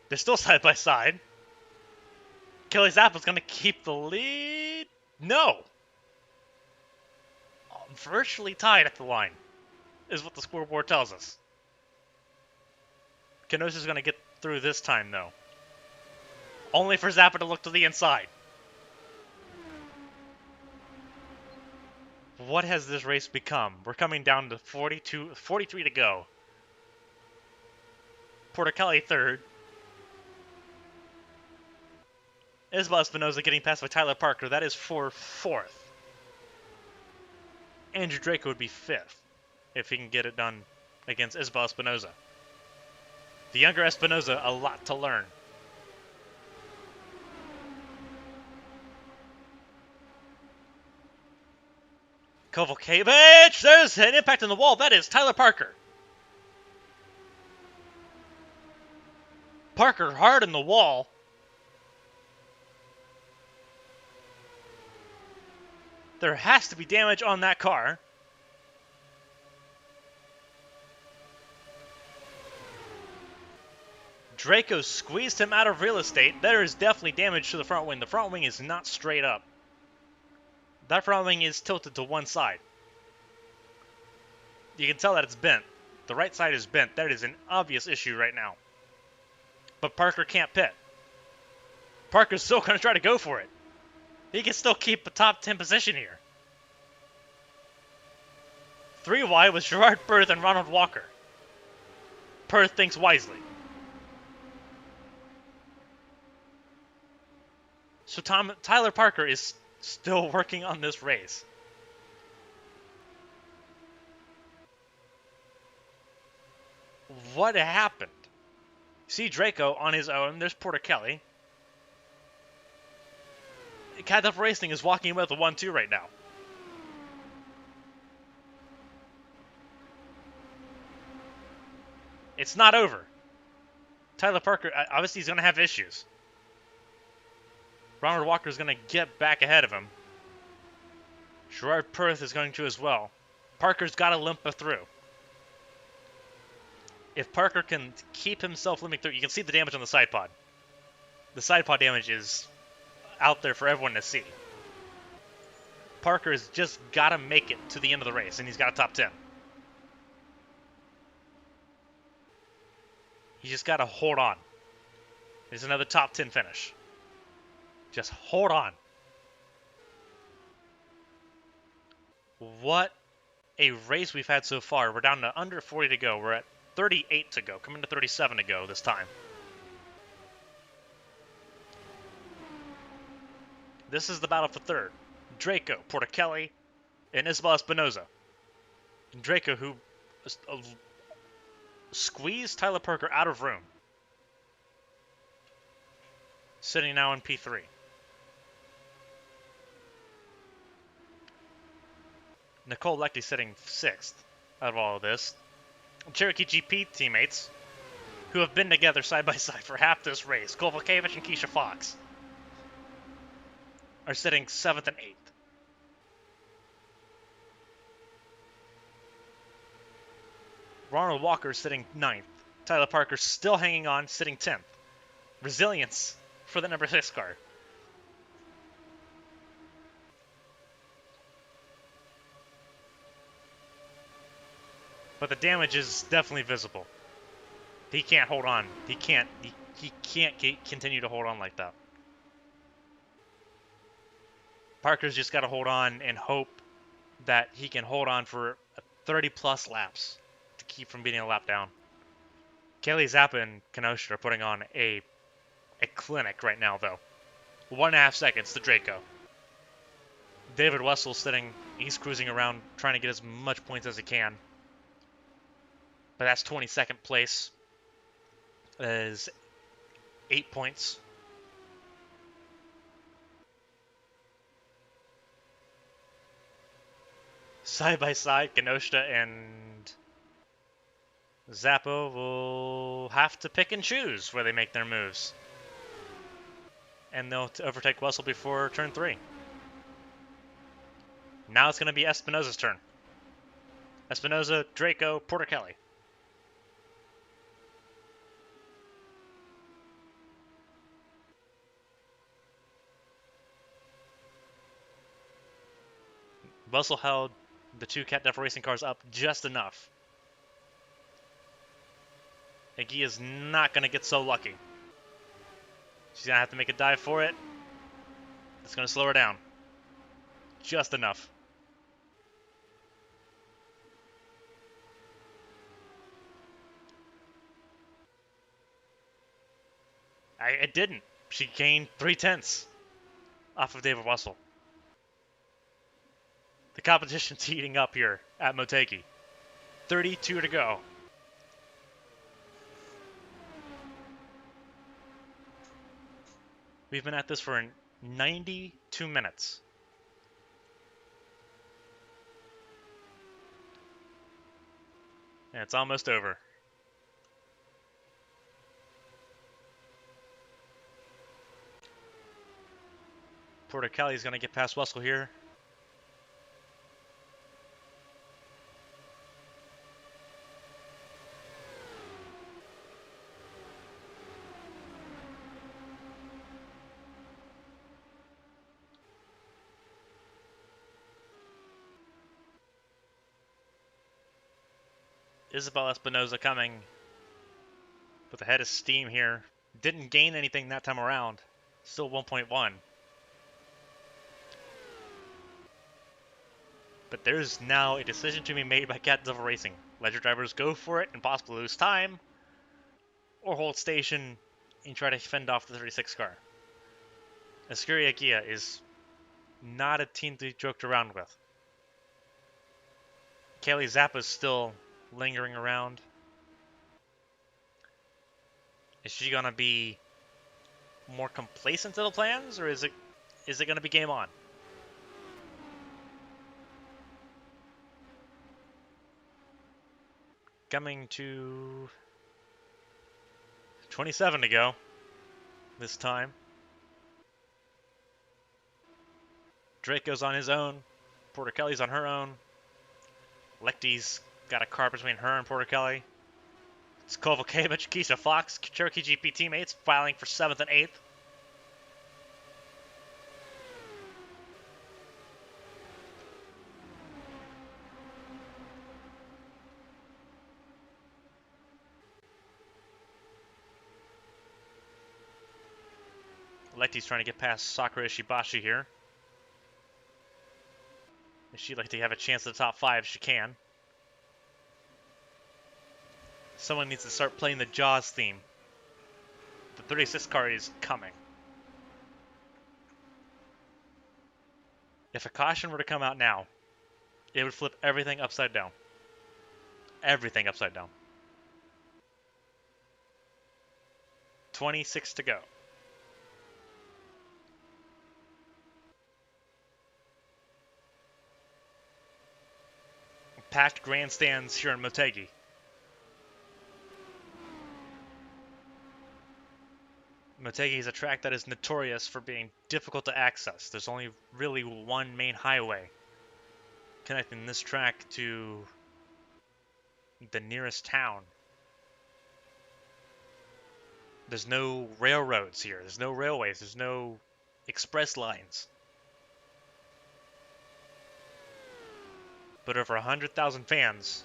Speaker 1: They're still side by side. Kelly Zappa's going to keep the lead. No. Virtually tied at the line is what the scoreboard tells us. Kenosha's going to get through this time, though. Only for Zappa to look to the inside. What has this race become? We're coming down to 43 to go. Porter Kelly third. Isabel Espinosa getting past by Tyler Parker. That is for 4th. Andrew Draco would be 5th if he can get it done against Isabel Espinosa. The younger Espinoza, a lot to learn. Kovalkiewicz, there's an impact on the wall. That is Tyler Parker. Parker hard in the wall. There has to be damage on that car. Draco squeezed him out of real estate. There is definitely damage to the front wing. The front wing is not straight up. That front wing is tilted to one side. You can tell that it's bent. The right side is bent. That is an obvious issue right now. But Parker can't pit. Parker's still going to try to go for it. He can still keep a top 10 position here. 3 wide with Gerard Perth and Ronald Walker. Perth thinks wisely. So Tyler Parker is still working on this race. What happened? See Draco on his own. There's Porter Kelly. Catduff Racing is walking away with a 1-2 right now. It's not over. Tyler Parker, obviously he's going to have issues. Ronald Walker is going to get back ahead of him. Gerard Perth is going to as well. Parker's got to limp through. If Parker can keep himself limping through, you can see the damage on the side pod. The side pod damage is out there for everyone to see. Parker has just got to make it to the end of the race, and he's got a top 10. He's just got to hold on. There's another top 10 finish. Just hold on. What a race we've had so far. We're down to under 40 to go. We're at 38 to go, coming to 37 to go this time. This is the battle for third. Draco, Porter Kelly, and Isabel Espinoza. Draco, who squeezed Tyler Parker out of room. Sitting now in P3. Nicole Leckie sitting 6th out of all of this. Cherokee GP teammates, who have been together side by side for half this race, Kovalkiewicz and Keisha Fox, are sitting 7th and 8th. Ronald Walker sitting 9th. Tyler Parker still hanging on, sitting 10th. Resilience for the number 6 car. But the damage is definitely visible. He can't hold on. He can't continue to hold on like that. Parker's just got to hold on and hope that he can hold on for 30-plus laps to keep from beating a lap down. Kelly Zappa and Kenosha are putting on a clinic right now, though. 1.5 seconds to Draco. David Wessel sitting, he's cruising around trying to get as much points as he can. But that's 22nd place. That is 8 points. Side by side, Kenosha and Zappa will have to pick and choose where they make their moves. And they'll overtake Wessel before turn 3. Now it's going to be Espinoza's turn. Espinoza, Draco, Porter Kelly. Wessel held the 2 Catduff Racing cars up just enough. Iggy is not going to get so lucky. She's going to have to make a dive for it. It's going to slow her down. Just enough. It didn't. She gained 3/10 off of David Wessel. The competition's heating up here at Motegi. 32 to go. We've been at this for 92 minutes. And it's almost over. Porter Kelly's going to get past Wessel here. Isabel Espinoza coming with a head of steam here. Didn't gain anything that time around. Still 1.1. But there's now a decision to be made by Cat Devil Racing. Ledger drivers go for it and possibly lose time, or hold station and try to fend off the 36 car. Escuria Gia is not a team to be joked around with. Kaylee Zappa's still lingering around. Is she gonna be more complacent to the plans, or is it gonna be game on? Coming to 27 to go this time. Draco's on his own. Porter Kelly's on her own. Lecty's got a car between her and Porter Kelly. It's Kovalevich, Keisha Fox, Cherokee GP teammates filing for 7th and 8th. Lecty's trying to get past Sakura Ishibashi here. If she'd like to have a chance at the top 5, she can. Someone needs to start playing the Jaws theme. The 36 car is coming. If a caution were to come out now, it would flip everything upside down. Everything upside down. 26 to go. Packed grandstands here in Motegi. Motegi is a track that is notorious for being difficult to access. There's only really one main highway connecting this track to the nearest town. There's no railroads here. There's no railways. There's no express lines. But over 100,000 fans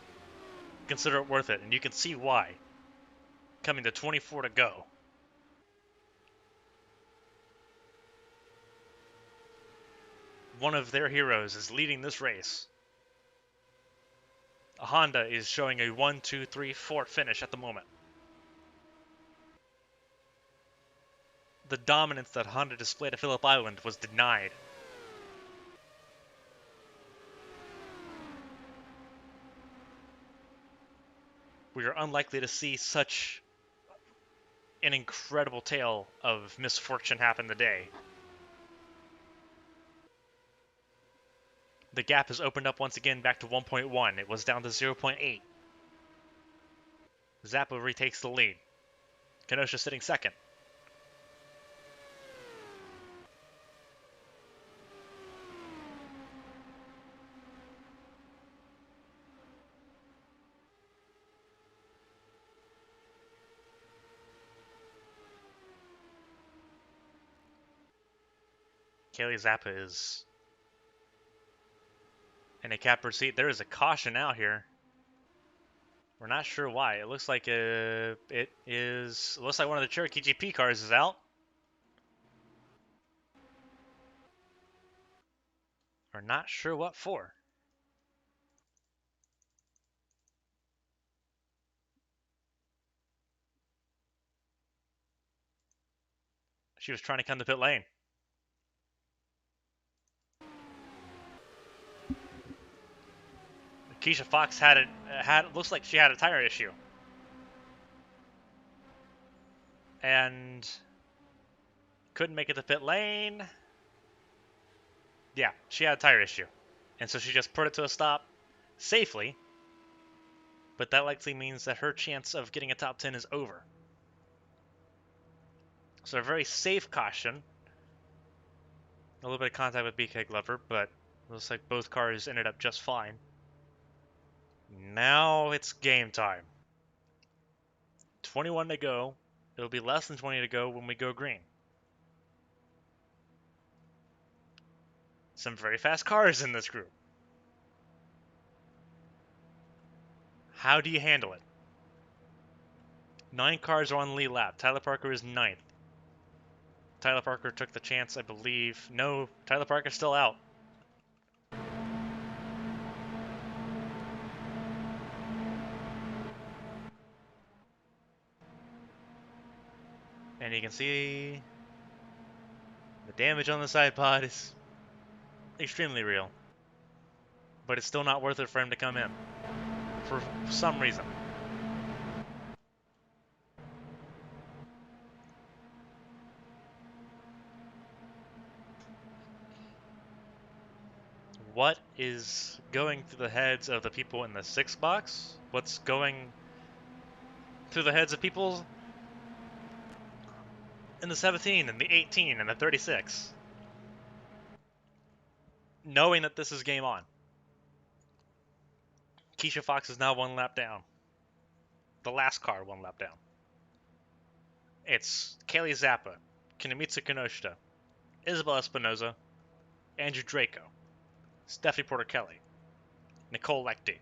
Speaker 1: consider it worth it, and you can see why. Coming to 24 to go. One of their heroes is leading this race. A Honda is showing a 1, 2, 3, 4 finish at the moment. The dominance that Honda displayed at Phillip Island was denied. We are unlikely to see such an incredible tale of misfortune happen today. The gap has opened up once again back to 1.1. It was down to 0.8. Zappa retakes the lead. Kenosha sitting second. Kaylee Zappa is in a capper seat. There is a caution out here. We're not sure why. It looks like one of the Cherokee GP cars is out. We're not sure what for. She was trying to come to pit lane. Keisha Fox looks like she had a tire issue. And couldn't make it to pit lane. Yeah, she had a tire issue. And so she just put it to a stop safely. But that likely means that her chance of getting a top 10 is over. So a very safe caution. A little bit of contact with BK Glover, but looks like both cars ended up just fine. Now it's game time. 21 to go. It'll be less than 20 to go when we go green. Some very fast cars in this group. How do you handle it? 9 cars are on the lead lap. Tyler Parker is 9th. Tyler Parker took the chance, I believe. No, Tyler Parker's still out. And you can see the damage on the side pod is extremely real. But it's still not worth it for him to come in. For some reason. What is going through the heads of the people in the 6 box? What's going through the heads of people in the 17 and the 18 and the 36? Knowing that this is game on. Keisha Fox is now 1 lap down. The last car 1 lap down. It's Kaylee Zappa, Kinemitsu Kinoshita, Isabel Espinoza, Andrew Draco, Stephanie Porter Kelly, Nicole Lecty,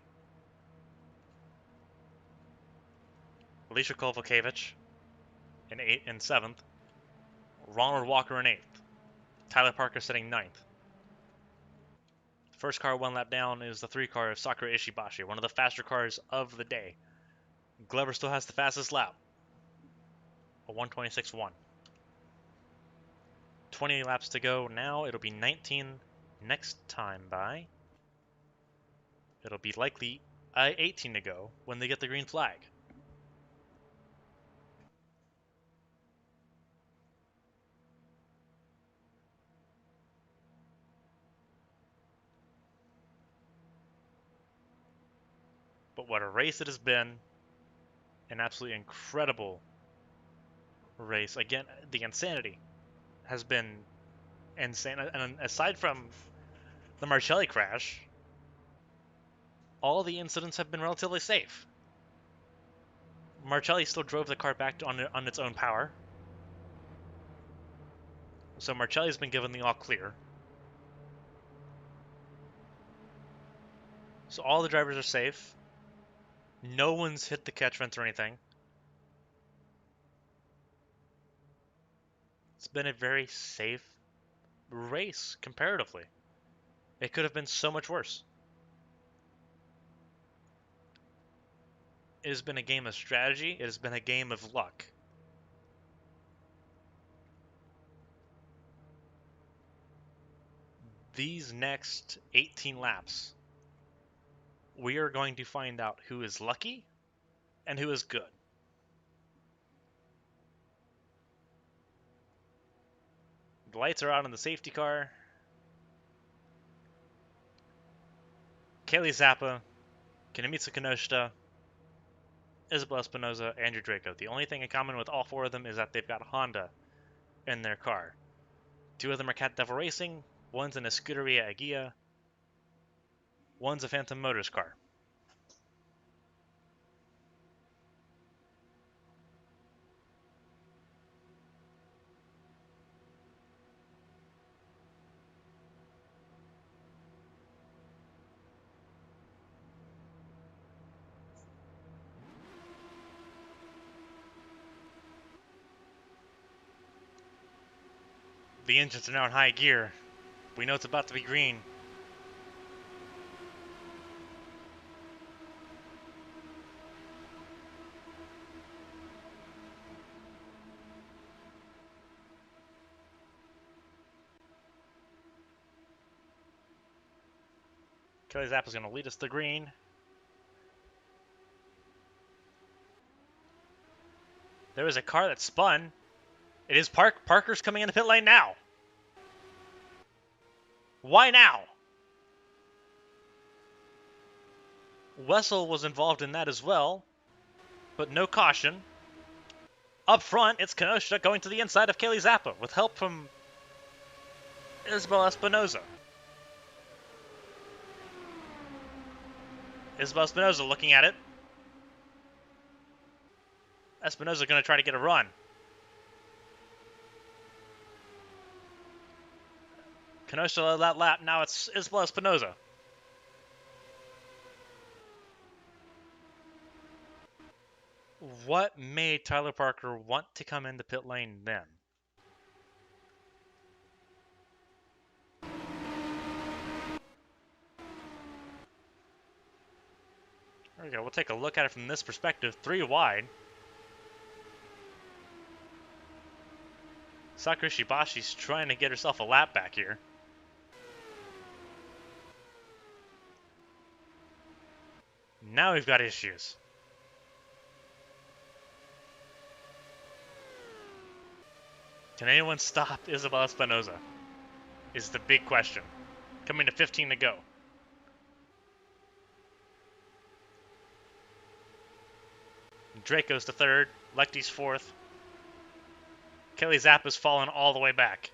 Speaker 1: Alicia Kovalkiewicz in 8th and 7th, Ronald Walker in 8th, Tyler Parker sitting 9th. First car 1 lap down is the 3 car of Sakura Ishibashi, one of the faster cars of the day. Glover still has the fastest lap, a 1:26.1. 20 laps to go now. It'll be 19 next time by. It'll be likely 18 to go when they get the green flag. But what a race it has been. An absolutely incredible race. Again, the insanity has been insane. And aside from the Marcelli crash, all the incidents have been relatively safe. Marcelli still drove the car back on its own power. So Marcelli's been given the all clear. So all the drivers are safe. No one's hit the catch fence or anything. It's been a very safe race comparatively. It could have been so much worse. It has been a game of strategy. It has been a game of luck. These next 18 laps, we are going to find out who is lucky and who is good. The lights are out on the safety car. Kaylee Zappa, Kinemitsu Kinoshita, Isabel Espinoza, Andrew Draco. The only thing in common with all 4 of them is that they've got Honda in their car. 2 of them are Cat Devil Racing, one's in a Scuderia Agia, one's a Phantom Motors car. The engines are now in high gear. We know it's about to be green. Kelly Zappa's going to lead us to green. There was a car that spun. It is Parker's coming in the pit lane now. Why now? Wessel was involved in that as well, but no caution. Up front, it's Kenosha going to the inside of Kaylee Zappa with help from Isabel Espinoza. Isabel Espinoza looking at it. Espinoza going to try to get a run. Kenosha led that lap. Now it's Isabel Espinoza. What made Tyler Parker want to come in the pit lane then? There we go. We'll take a look at it from this perspective. 3 wide. Sakura Shibashi's trying to get herself a lap back here. Now we've got issues. Can anyone stop Isabel Espinoza? Is the big question. Coming to 15 to go. Draco's to third. Lecty's fourth. Kelly Zappa's fallen all the way back.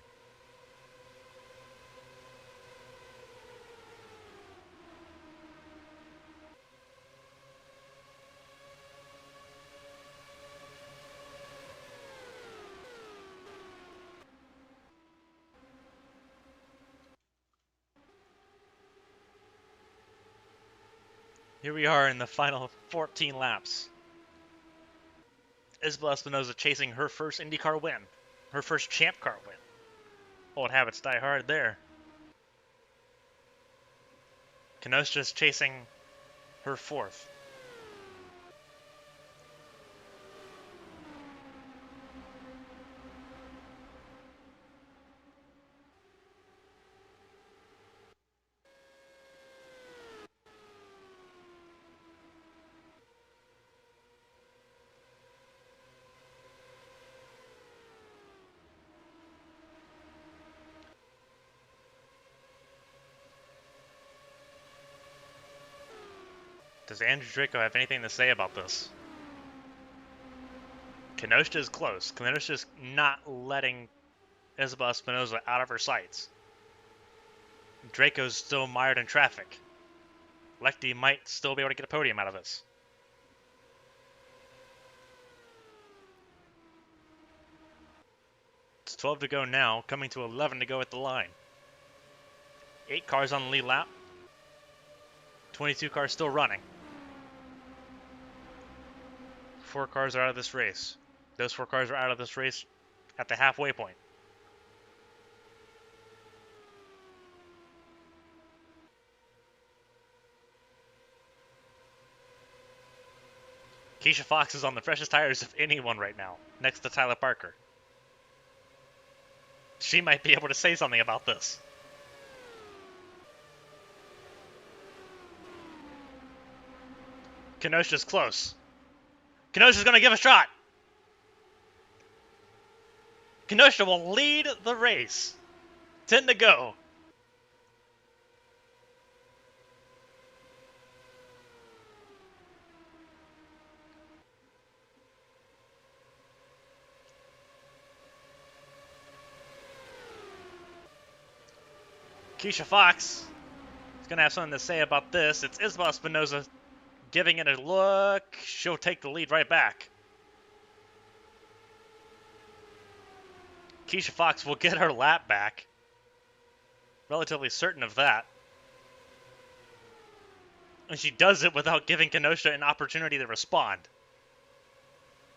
Speaker 1: Here we are in the final 14 laps. Isabel Espinoza chasing her first IndyCar win. Her first Champ Car win. Old habits die hard there. Kenosha's chasing her fourth. Does Andrew Draco have anything to say about this? Kenosha is close. Kenosha's not letting Isabel Espinoza out of her sights. Draco's still mired in traffic. Lecty might still be able to get a podium out of this. It's 12 to go now, coming to 11 to go at the line. 8 cars on the lead lap. 22 cars still running. 4 cars are out of this race. Those 4 cars are out of this race at the halfway point. Keisha Fox is on the freshest tires of anyone right now, next to Tyler Parker. She might be able to say something about this. Kenosha's close. Kenosha's going to give a shot. Kenosha will lead the race. 10 to go. Keisha Fox is going to have something to say about this. It's Isabel Espinoza giving it a look. She'll take the lead right back. Keisha Fox will get her lap back. Relatively certain of that. And she does it without giving Kenosha an opportunity to respond.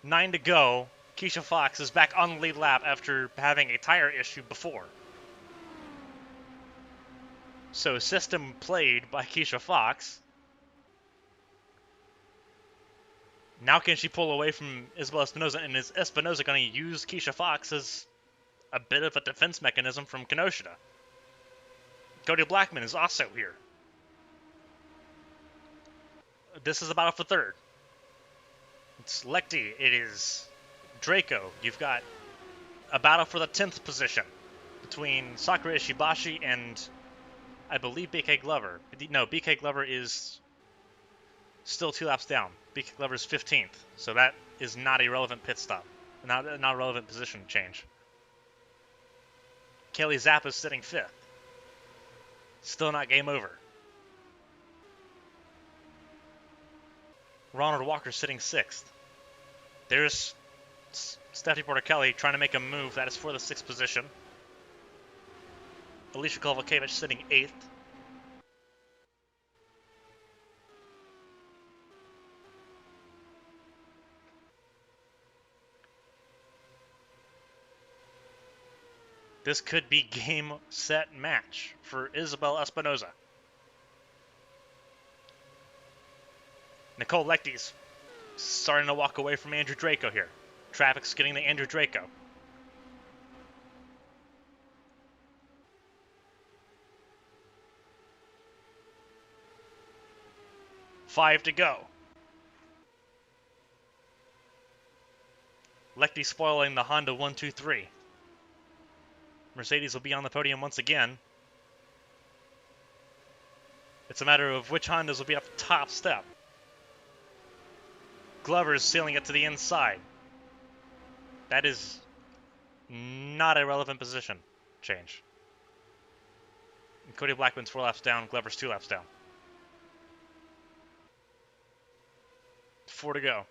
Speaker 1: 9 to go. Keisha Fox is back on the lead lap after having a tire issue before. So system played by Keisha Fox. Now can she pull away from Isabel Espinoza, and is Espinoza going to use Keisha Fox as a bit of a defense mechanism from Kenosha? Cody Blackman is also here. This is a battle for third. It's Lecty. It is Draco. You've got a battle for the 10th position between Sakura Ishibashi and, I believe, BK Glover. No, BK Glover is still 2 laps down. BK Glover is 15th, so that is not a relevant pit stop. Not a relevant position change. Kelly Zappa is sitting 5th. Still not game over. Ronald Walker sitting 6th. There's Stephanie Porter-Kelly trying to make a move that is for the 6th position. Alicia Kovalkiewicz sitting 8th. This could be game, set, match for Isabel Espinoza. Nicole Lechty's starting to walk away from Andrew Draco here. Traffic's getting to Andrew Draco. Five to go. Lechty spoiling the Honda 123. Mercedes will be on the podium once again. It's a matter of which Hondas will be at the top step. Glover's sealing it to the inside. That is not a relevant position change. And Cody Blackman's 4 laps down, Glover's 2 laps down. 4 to go.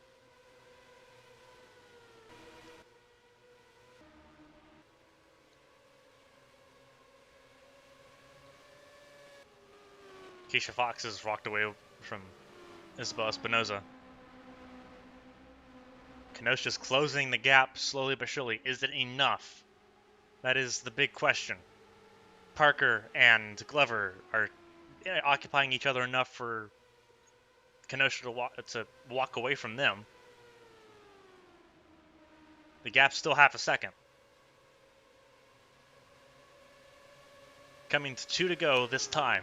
Speaker 1: Keisha Fox has walked away from Isabel Espinoza. Kenosha's closing the gap slowly but surely. Is it enough? That is the big question. Parker and Glover are occupying each other enough for Kenosha to walk away from them. The gap's still half a second. Coming to 2 to go this time.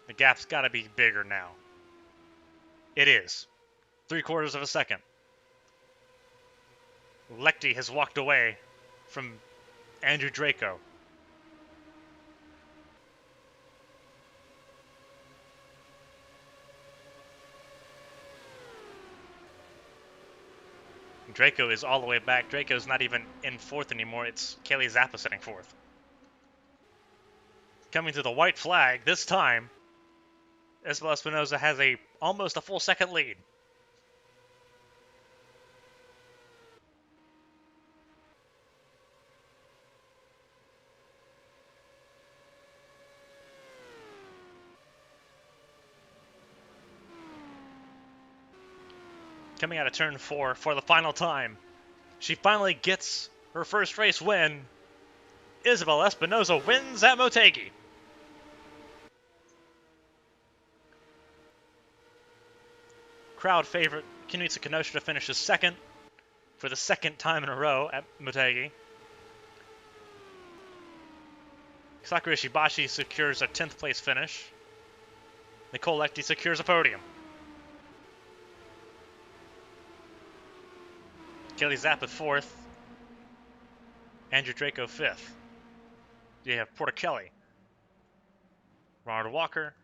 Speaker 1: The gap's got to be bigger now. It is. 3/4 of a second. Lechty has walked away from Andrew Draco. Draco is all the way back. Draco's not even in 4th anymore. It's Kelly Zappa sitting 4th. Coming to the white flag this time. Isabel Espinoza has almost a full second lead. Coming out of turn 4 for the final time. She finally gets her first race win. Isabel Espinoza wins at Motegi. Crowd favorite Kinuitsu Kenosha to finish as second for the 2nd time in a row at Motegi. Sakura Ishibashi secures a 10th place finish. Nicole Lechty secures a podium. Kelly Zappa 4th. Andrew Draco 5th. You have Porter Kelly. Ronald Walker.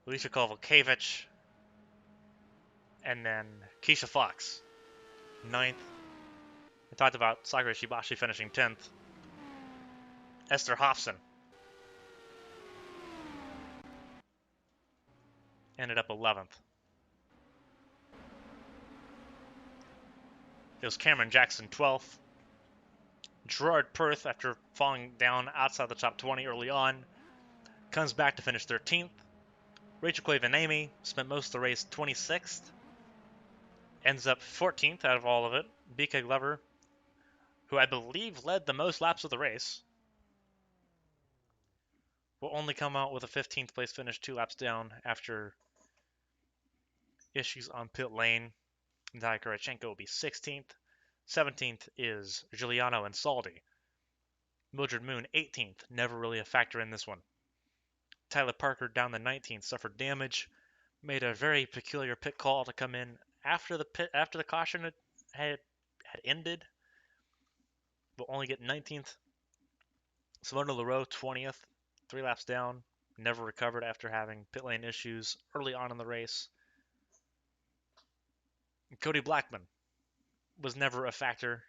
Speaker 1: Alicia Kovalkiewicz. And then Keisha Fox, 9th. I talked about Sakura Ishibashi finishing 10th. Esther Hofson ended up 11th. It was Cameron Jackson 12th. Gerard Perth, after falling down outside the top 20 early on, comes back to finish 13th. Rachel Clavanamy spent most of the race 26th. Ends up 14th out of all of it. BK Glover, who I believe led the most laps of the race, will only come out with a 15th place finish 2 laps down after issues on pit lane. Natalia Kurachenko will be 16th. 17th is Giuliano and Saldi. Mildred Moon, 18th, never really a factor in this one. Tyler Parker down the 19th, suffered damage, made a very peculiar pit call to come in after the caution had ended, but only get 19th. Simona Leroux, 20th, 3 laps down, never recovered after having pit lane issues early on in the race. Cody Blackman was never a factor,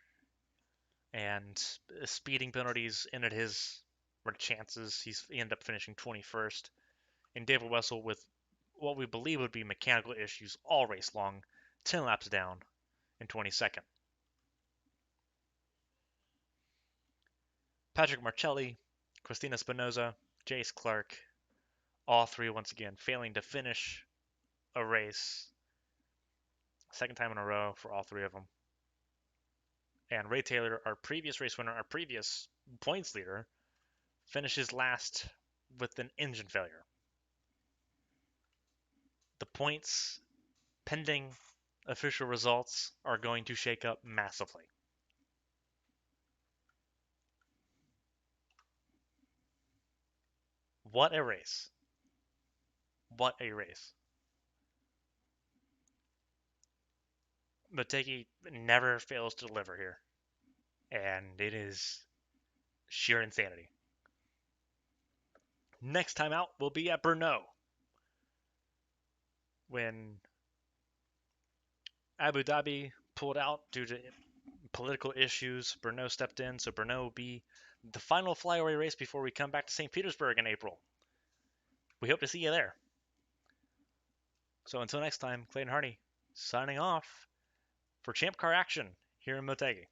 Speaker 1: and speeding penalties ended his chances. He ended up finishing 21st. And David Wessel with what we believe would be mechanical issues all race long, 10 laps down in 22nd. Patrick Marcelli, Christina Spinoza, Jace Clark, all three once again failing to finish a race. Second time in a row for all three of them. And Ray Taylor, our previous race winner, our previous points leader, finishes last with an engine failure. The points pending official results are going to shake up massively. What a race. What a race. Motegi never fails to deliver here. And it is sheer insanity. Next time out will be at Brno. When Abu Dhabi pulled out due to political issues, Brno stepped in, so Brno will be the final flyaway race before we come back to St. Petersburg in April. We hope to see you there. So until next time, Clayton Hardy signing off for Champ Car action here in Motegi.